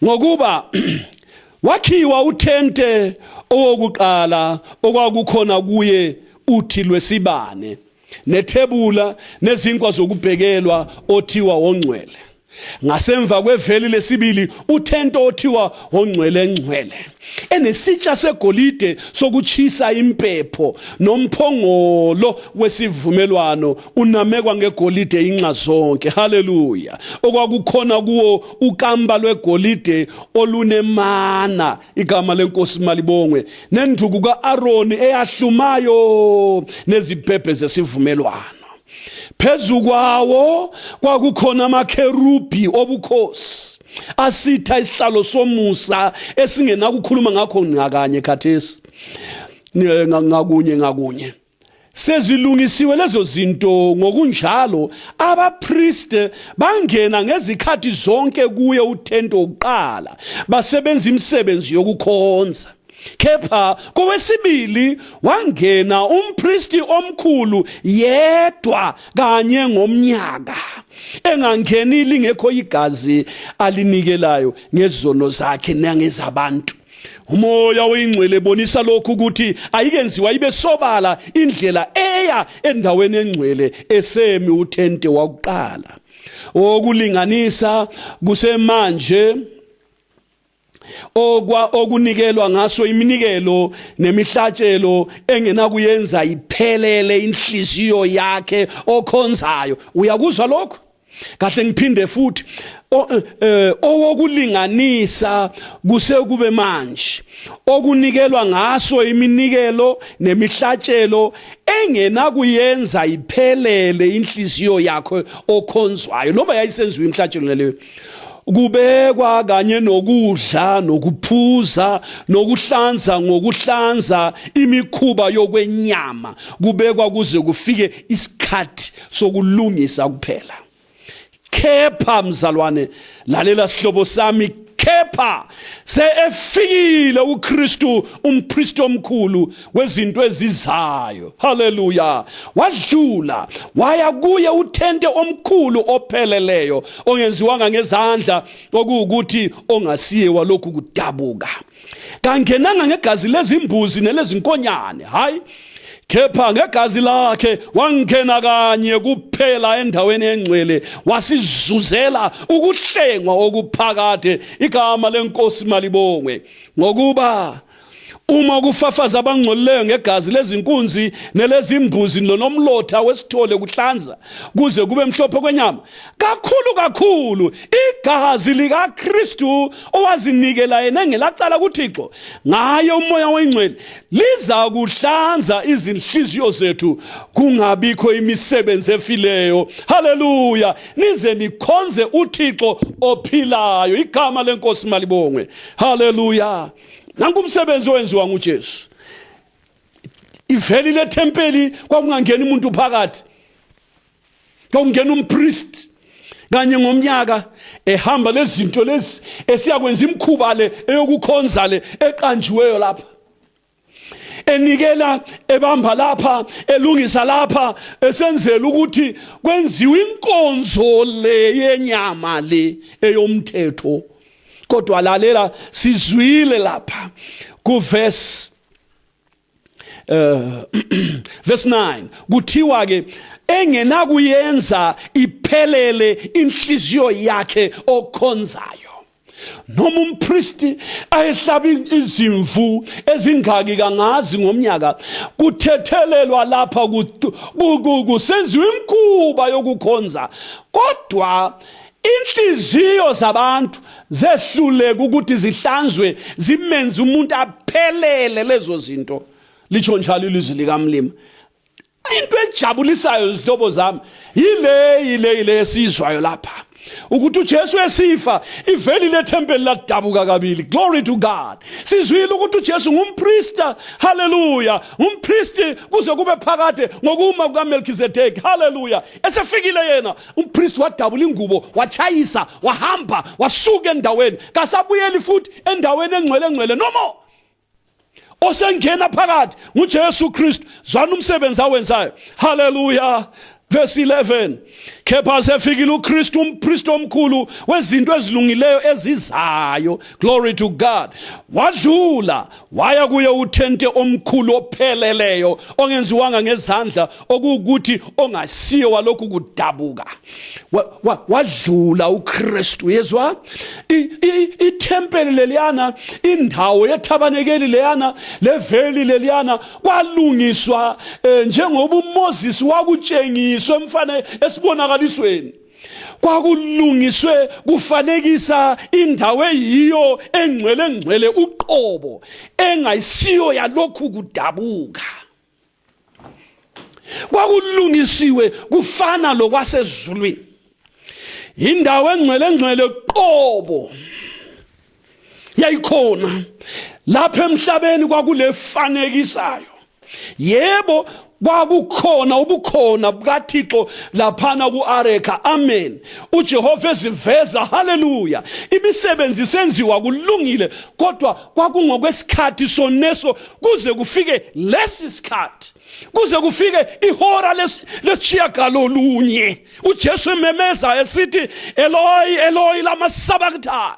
Ngokuba wakhiwa uthente owokuqala okwakukhona kuye uthi lwesibane nethebula nezinkwa zokubhekelwa othiwa wongcwele. Ngasemva kweveli lesibili uthente othiwa wongcwele engcwele enesitsha segolide sokuchisa impepho nomphongolo wesivumelwano unamekwa ngegolide inxa zonke. Haleluya. Okwakukhona kuwo ukamba lwegolide olunemana, igama lenkosi malibongwe, nenduku kaAroni eyahlumayo neziphephe zesivumelwano. Phezu kwawo kwakukhona amakherubi obukhosi asitha isihlalo somusa esingena kukhuluma ngakho ngakanye khathesi ngakunye. Sezilungisiwe lezo zinto ngokunjalo abapriste bangena ngezikhathi zonke kuye uthente oqala basebenza imisebenzi yokukhonza. Kepha kowesibili wangena umpristi omkhulu yedwa kanye ngomnyaka, engangenili ngekho igazi alinikelayo ngezono zakhe nangezabantu. Umoya oyingcwele bonisa lokhu ukuthi ayikenziwa ibe sobala indlela eya endaweni engcwele esemi uthente wakuqala. Okulinganisa kusemanje okunikelwa ngaso iminikelo nemihlatshelo engena kuyenza iphelele inhliziyo yakhe okhonzayo. Uyakuzwa lokho? Kahle ngiphinde futhi owokulinganisa kusekube manje okunikelwa ngaso iminikelo nemihlatshelo engena kuyenza iphelele inhliziyo yakhe okhonzwayo. Noma yayisenziwe imihlatshelo leyo, kubekwa kanye nokudla nokuphuza nokuhlanza ngokuhlanza imikhuba yokwenyama, kubekwa kuze kufike isikhathi sokulungisa kuphela. Kepha mzalwane, lalela sihlobo sami, kepha seefikile uKristu umpristi omkhulu wezinto ezizayo. Haleluya. Wadlula waya kuye uthente omkhulu opheleleyo ongenziwanga ngezandla, okuwukuthi ongasiye walokhu kudabuka. Kangenanga ngegazi lezimbuzi nelezinkonyane, hayi, kepha ngegazi lakhe wangena kanye kuphela endaweni engcwele wasizuzela ukuhlengwa okuphakade. Igama lenkosi malibongwe. Ngokuba uma kufafaza abangcolileyo ngegazi lezinkunzi nelezimbuzi nomlotha wesithole kuhlanza kuze kube mhlophe kwenyama, kakhulu igazi likaKristu owazinikela yena ngelacala kuThixo ngaye umoya oyingcwele liza kuhlanza izinhliziyo zethu kungabikho imisebenzi efileyo. Haleluya. Nize nikhonze uThixo ophilayo. Igama lenkosi malibongwe. Haleluya. Nanku umsebenzi owenziwa nguJesu. Iveli lethempeli kwakungangena umuntu phakathi, kwakungena umpriest kanye ngomnyaka ehamba lezinto lezi esiyakwenza imikhuba le eyokukhonza le eqanjiweyo lapha, enikela ebamba lapha, elungisa lapha, esenzela ukuthi kwenziwe inkonzo le yenyama le eyomthetho. Kodwa lalela sizwile lapha ku verse 9 kuthiwa ke engena kuyenza iphelele inhliziyo yakhe okhonzayo. Noma umpristi ayehlaba izimvu ezingaki kangazi ngomnyaka, kuthethelelwa lapha kusenziwe imikhuba yokukhonza, kodwa inhliziyo zabantu zehluleka ukuthi zihlanzwe zimenze umuntu aphelele lezo zinto. Licho njalo ilizwi likaMlima. Into ejabulisayo izihlobo zami yile esizwayo lapha. ukuthi uJesu esifa iveli lethempeli ladabuka kabili. Glory to God. Sizwile ukuthi uJesu ngumpriest. Hallelujah. Umpriest kuze kube phakade ngokuma kukaMelchizedek. Hallelujah. Esefikile yena umpriest wadabula ingubo, wachayisa, wahamba, wasuka endaweni. Kasabuyeli futhi endaweni engcwele no more. Osengena phakathi nguJesu Kristu. Zwana umsebenzi awenzayo. Hallelujah. Verse 11. Kepha sefikile uKristu umpriest omkhulu wezinto ezilungileyo ezizayo. Glory to God. Wadlula waya kuye uthente omkhulu opheleleyo ongenziwanga ngezandla okuwukuthi ongasiyo walokhu kudabuka. Wadlula uKristu. Yezwa? Ithempeli leliyana, indawo yethabanekeli leyana, leveli leliyana kwalungiswa njengoba uMoses wakutshengiswa emfana esibonakalisweni. Kwakulungiswe kufanekisa indawo eyiyo engcwele uqobo engayisiyo yalokhu kudabuka. Kwakulungisiwe kufana lokwasezulwini. Indawo engcwele uqobo yayikhona lapha emhlabeni kwakulefanekisayo. Yebo, kwakukhona ubukhona bukaThixo laphana ku-Areka. Amen. uJehova eziveza. Hallelujah. Imisebenzi senziwa kulungile, kodwa kwakungokwesikhathi soneso kuze kufike lesi sikhathi, kuze kufike ihora lesishiyagalolunye. uJesu ememeza esithi, Eloi Eloi lama sabachthani,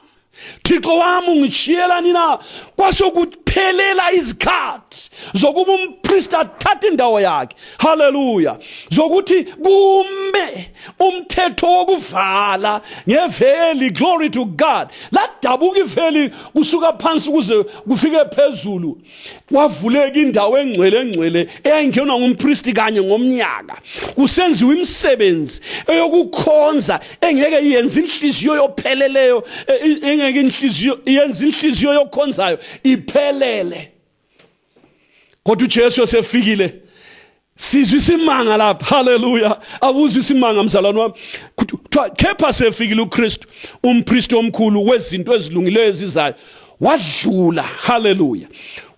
Thixo wami ungishiyelani na? Kwasokuphelela izikhathi zokuba umpriest athathe indawo yakhe. Hallelujah. Zokuthi kume umthetho wokuvala ngeveli. Glory to God. Ladabuka iveli kusuka phansi kuze kufike phezulu. Wavuleka indawo engcwele eyayingenwa ngumpriest kanye ngomnyaka. Kusenziwa imisebenzi eyokukhonza engeke yenze inhliziyo yopheleleyo, engeke inhliziyo yenze inhliziyo yokhonzayo iphelele. Kodwa uJesu esefikile, sizwe isimanga lapha. Hallelujah. Awuzwe isimanga mzalwane wami. Kepha sefikile uKristu umpriest omkhulu wezinto ezilungileyo ezizayo. Wadlula. Hallelujah.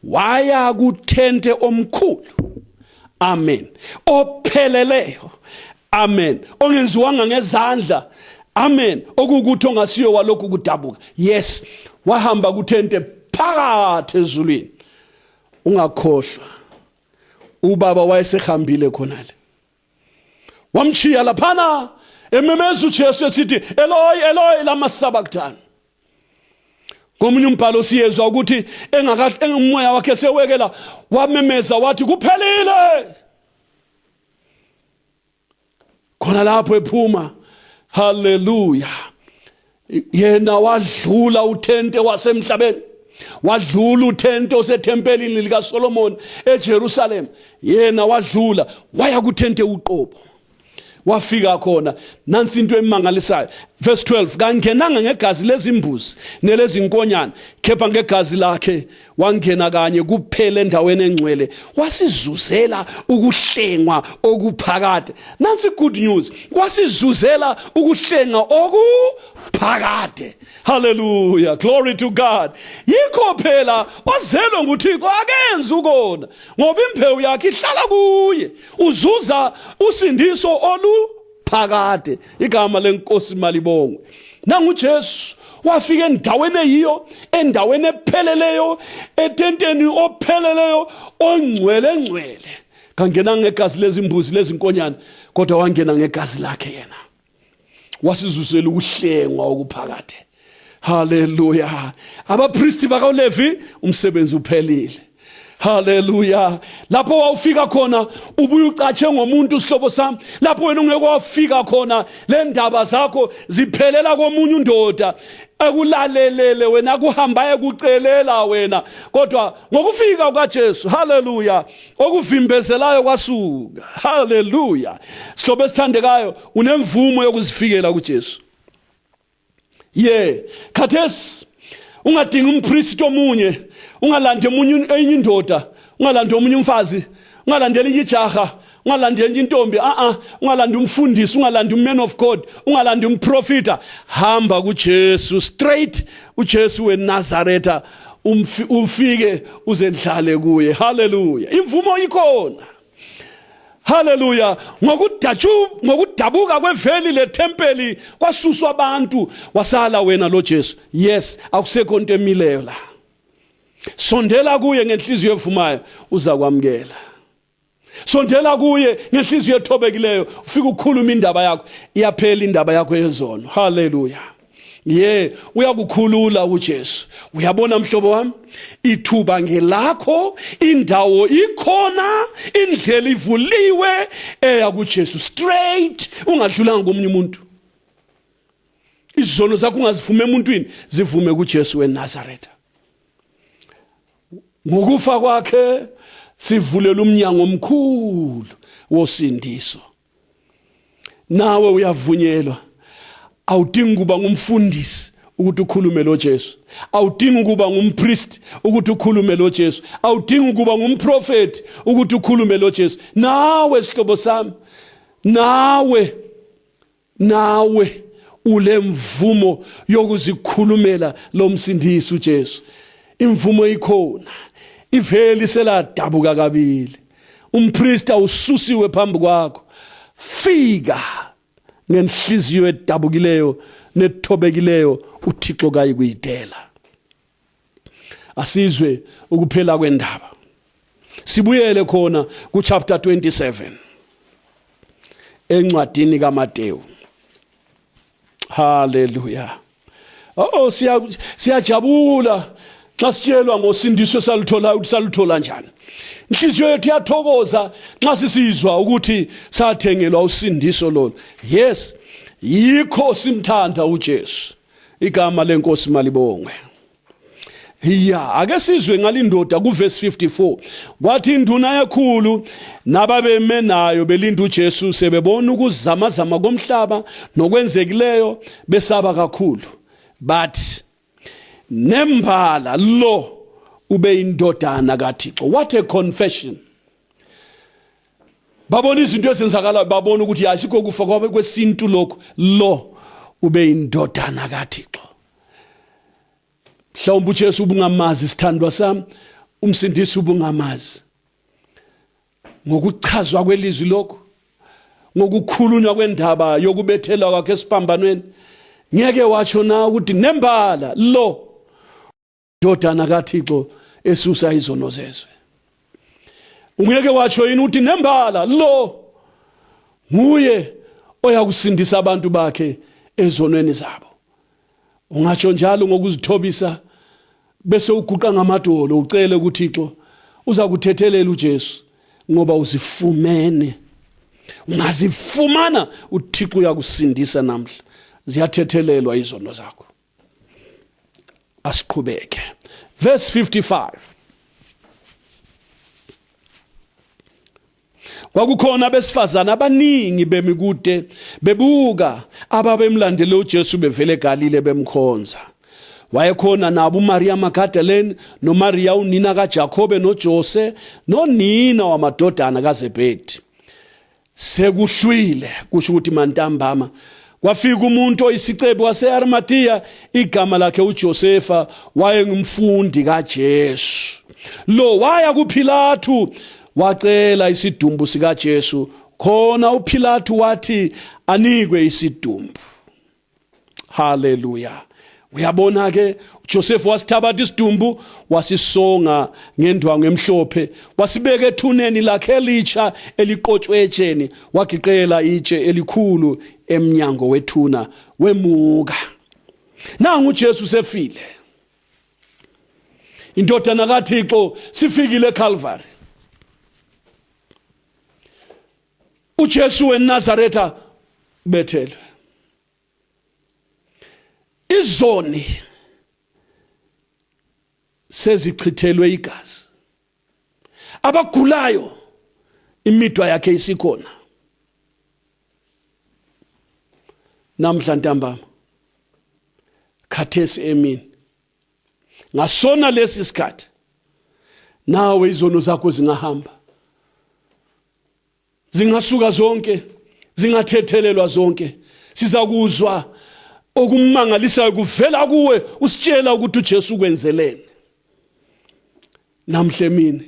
Waya kuthente omkhulu. Amen. Opheleleyo. Amen. Ongenziwanga ngezandla. Amen. Okukuthi ongasiyo walokhu kudabuka. Yes. Wahamba kuthente phakathi ezulwini. Ungakhohlwa, ubaba wayesehambile khonale. Wamchiya laphana ememeza uJesu esithi, Eloi Eloi lama sabachthani. Ngomunye umbhalo siyezwa ukuthi umoya wakhe sewekela wamemeza wathi kuphelile. Khona lapho ephuma. Hallelujah. Yena wadlula uthente wasemhlabeni. Wadlula uthente osethempelini lika Solomon eJerusalem. Yena wadlula waya kuthente uqobo. Wafika khona nansi into emangalisayo. Verse 12. Kangenanga ngegazi lezimbuzi nelezinkonyana, kepha ngegazi lakhe wangena kanye kuphela endaweni engcwele. Wasizuzela ukuhlengwa okuphakade. Nansi good news. Wasizuzela ukuhlenga okuphakade. Hallelujah. Glory to God. Yikho phela ozelwe nguThixo akenza ukona, ngoba imbewu yakhe ihlala kuye. Uzuza usindiso oluphakade. Igama lenkosi malibongwe. Nangu uJesu wafika endaweni eyiyo, endaweni epheleleyo, etenteni opheleleyo, ongcwele. Kangena ngegazi lezimbuzi lezinkonyana, kodwa wangena ngegazi lakhe yena. Wasizuzela ukuhlengwa okuphakade. Hallelujah. Abapristi bakaLevi umsebenzi uphelile. Hallelujah. Lapho wawufika khona ubuye ucatshe ngomuntu sihlobo sami. Lapho wena ungeke wafika khona le ndaba zakho ziphelela komunye undoda ekulalelele wena kuhamba ekucelela wena, kodwa ngokufika kukaJesu. Hallelujah. Okuvimbezelayo kwasuka. Hallelujah. Sihlobo esithandekayo unemvumo yokuzifikela kuJesu. Khathesi ungadinga umpriest omunye, ungalande enye indoda, ungalande omunye umfazi, ungalandeli ijaha, ungalandeli intombi, ungalandi umfundisi, ungalandi man of God, ungalandi umprofita. Hamba kuJesu straight, uJesu weNazaretha, ufike uzendlale kuye. Hallelujah. Imvumo ikhona. Hallelujah. Ngokudabuka kweveli letempeli kwasuswa abantu, wasala wena lo Jesu. Yes, akusekho into emileyo la. Sondela kuye ngenhliziyo evumayo, uza kwamkela. Sondela kuye ngenhliziyo ethobekileyo, ufika ukukhuluma indaba yakho, iyaphela indaba yakho yezono. Hallelujah. Uyakukhulula uJesu. Uyabona mhlobo wami, ithuba ngelakho, indawo ikhona, indlela ivuliwe eya kuJesu straight, ungadlulanga komunye umuntu. Izono zakho ungazivume emuntwini, zivume kuJesu weNazaretha. Ngokufa kwakhe sivulela umnyango omkhulu wosindiso. Nawe uyavunyelwa. Awudingi kuba ngumfundisi ukuthi ukhulume lo Jesu. Awudingi kuba ngumpriest ukuthi ukhulume lo Jesu. Awudingi kuba ngumprofeti ukuthi ukhulume lo Jesu. Nawe sihlobo sami, nawe ulemvumo yokuzikhulumela lo msindisi uJesu. Imvumo ikhona. Iveli seladabuka kabili. Umpriest awususiwe phambi kwakho. Fika ngenhliziyo edabukileyo nethobekileyo, uThixo kayikuyidela. Asizwe ukuphela kwendaba. Sibuyele khona ku chapter 27 encwadini kaMateyu. Hallelujah. Siyajabula xa sitshelwa ngosindiso saluthola ukuthi saluthola njani. Inhliziyo yethu iyathokoza xa sisizwa ukuthi sathengelwa usindiso lolo. Yes, yikho simthanda uJesu. Igama lenkosi malibongwe. Ake sizwe ngalindoda ku verse 54. Kwathi induna ekhulu nababeme nayo belinda uJesu sebebona ukuzamazama komhlaba nokwenzekileyo besaba kakhulu. But nembala lo ube indodana kaThixo. What a confession. Babona izinto ezenzakala, babona ukuthi asikho kufa kwesintu lokho. Lo ube indodana kaThixo. Mhlawumbe uJesu ubungamazi sithandwa sami, umsindisi ubungamazi. Ngokuchazwa kwelizwi lokho, ngokukhulunywa kwendaba yokubethelwa kwakhe esiphambanweni, ngeke watsho na ukuthi nembala lo indodana kaThixo esusa izono zezwe. Ungeke watsho yini ukuthi nembala lo nguye oyakusindisa abantu bakhe ezonweni zabo. Ungatsho njalo ngokuzithobisa bese uguqa ngamadolo ucele kuThixo uza kuthethelela uJesu ngoba uzifumene. Ungazifumana uThixo uyakusindisa namhla. Ziyathethelelwa izono zakho. Asiqhubeke. Verse 55. Kwakukhona besifazana abaningi bemikude bebuka ababemlandele uJesu bevele eGalile bemkhonza. Wayekhona nabo uMaria Magdalene noMaria unina kaJakobe noJose nonina wamadodana kaZebedi. Sekuhlwile kusho ukuthi mantambama kwafika umuntu oyisicebu waseArimathea igama lakhe uJosefa, wayengumfundi kaJesu. Lo waya kuPilathu wacela isidumbu sikaJesu, khona uPilathu wathi anikwe isidumbu. Hallelujah. Uyabona ke uJosefa wasithabatha isidumbu wasisonga ngendwangu emhlophe, wasibeka ethuneni lakhe elitsha eliqotshwe etsheni, wagiqela itshe elikhulu emnyango wethuna wemuka. Nangu uJesu sefile. Indodana kaThixo sifikile eCalvary. uJesu weNazaretha bethelwe. Izoni sezichithelwe igazi. Abagulayo imidwa yakhe isikhona. Namhla ntambama khathesi emini ngasona lesi sikhathi nawe izono zakho zingahamba. Zingasuka zonke, zingathethelelwa zonke. Sizakuzwa okumangalisayo kuvela kuwe usitshela ukuthi uJesu ukwenzeleni. Namhle mina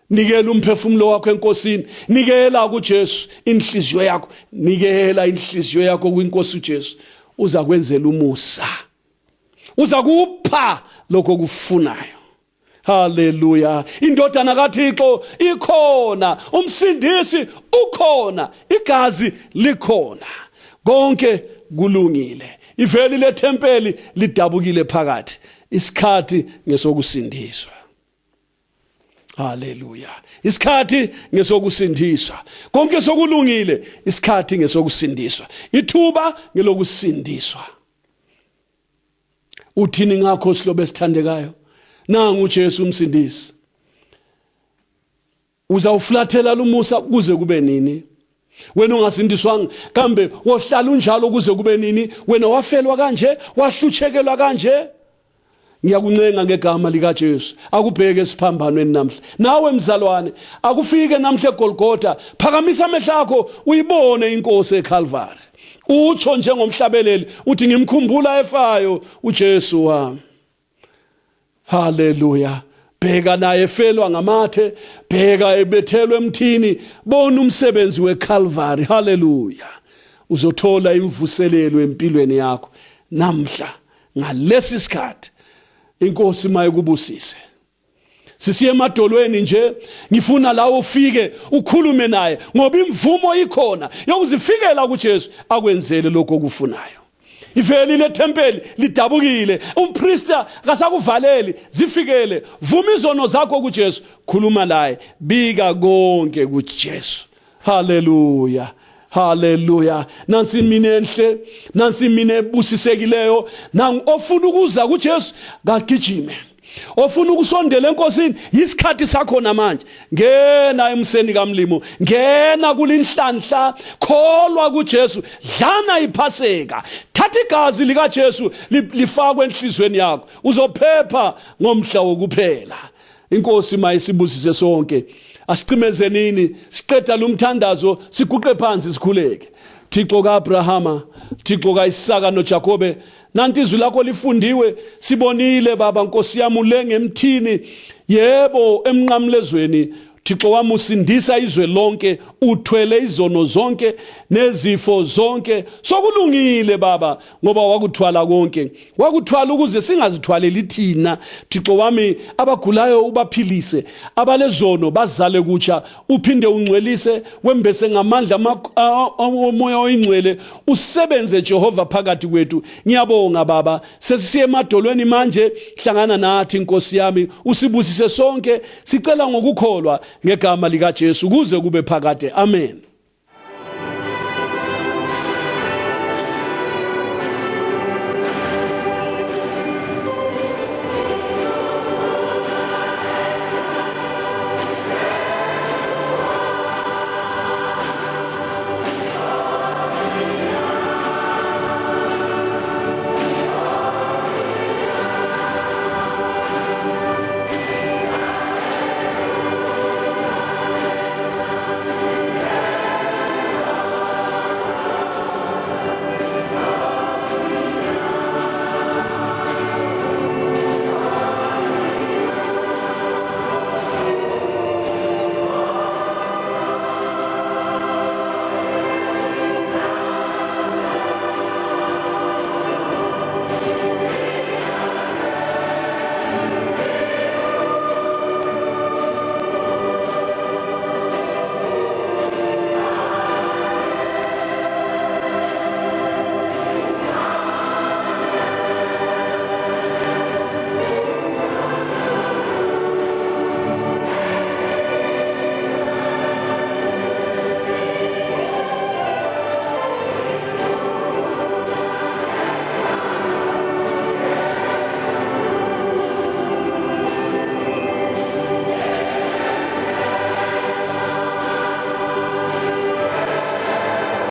nikela umphefumulo wakho enkosini, nikela kuJesu inhliziyo yakho, nikela inhliziyo yakho kuNkosi uJesu. Uza kwenzela umusa, uza kupha lokho kufunayo. Haleluya. Indodana kaThixo ikhona, umsindisi ukhona, igazi likhona, konke kulungile. Iveli lethempeli lidabukile phakathi, isikhathi ngesokusindiswa. Haleluya. Isikhathi ngesokusindiswa, konke sokulungile, isikhathi ngesokusindiswa, ithuba ngelokusindiswa. Uthini ngakho silobe sithandekayo? Nangu uJesu umsindisi. Uzawuflathela lumusa kuze kube nini? Wena ungasindiswanga kambe wohlala unjalo kuze kube nini? Wena wafelwa kanje, wahlutshekelwa kanje. Ngiyakuncenga ngegama likaJesu, akubheke esiphambanweni namhla. Nawe mzalwane, akufike namhla eGolgotha, phakamisa amehlo akho uyibone inkosi eCalvary. Utsho njengomhlabeleli uthi ngimkhumbula efayo uJesu wami. Haleluya. Bheka naye efelwa ngamathe, bheka ebethelwe emthini, bona umsebenzi weCalvary. Haleluya. Uzothola imvuselelo empilweni yakho namhla ngalesi sikhathi. Inkosi mayikubusise. Sisiye emadolweni nje, ngifuna la ufike ukhulume naye ngoba imvumo ikhona yokuzifikela kuJesu akwenzele lokho okufunayo. Iveli lethempeli lidabukile, umpriest akasakuvaleli, zifikele, vuma izono zakho kuJesu, khuluma naye, bika konke kuJesu. Haleluya. Haleluya. Nansi mina enhle, nansi mina ebusisekileyo, nang ofuna ukuza kuJesu kagijime. Ofuna ukusondela enkosini, isikhathi sakho namanje. Ngena emseni kaMlimo, ngena kulinhlanhla, kholwa kuJesu, dlana iPhaseka. Thatha igazi likaJesu lifakwe enhlizweni yakho, uzophepha ngomhla wokuphela. Inkosi mayisibusise sonke. Asiqimezenini, siqeda lumthandazo, siguqe phansi sikhuleke. Thixo kaAbrahama, Thixo kaIsaka noJakobe, nanti izwi lakho lifundiwe, sibonile baba Nkosi yami ulenge emthini, yebo emnqamlezweni. Thixo wami usindisa izwe lonke, uthwele izono zonke nezifo zonke. Sokulungile baba ngoba wakuthwala konke. Wakuthwala ukuze singazithwaleli thina. Thixo wami abagulayo ubaphilise, abalezono bazale kutsha, uphinde ungcwelise, wembese ngamandla omoya oyingcwele, usebenze Jehova phakathi kwethu. Ngiyabonga baba, sesisiye emadolweni manje, hlangana nathi Nkosi yami, usibusise sonke, sicela ngokukholwa ngegama likaJesu kuze kube phakade. Amen.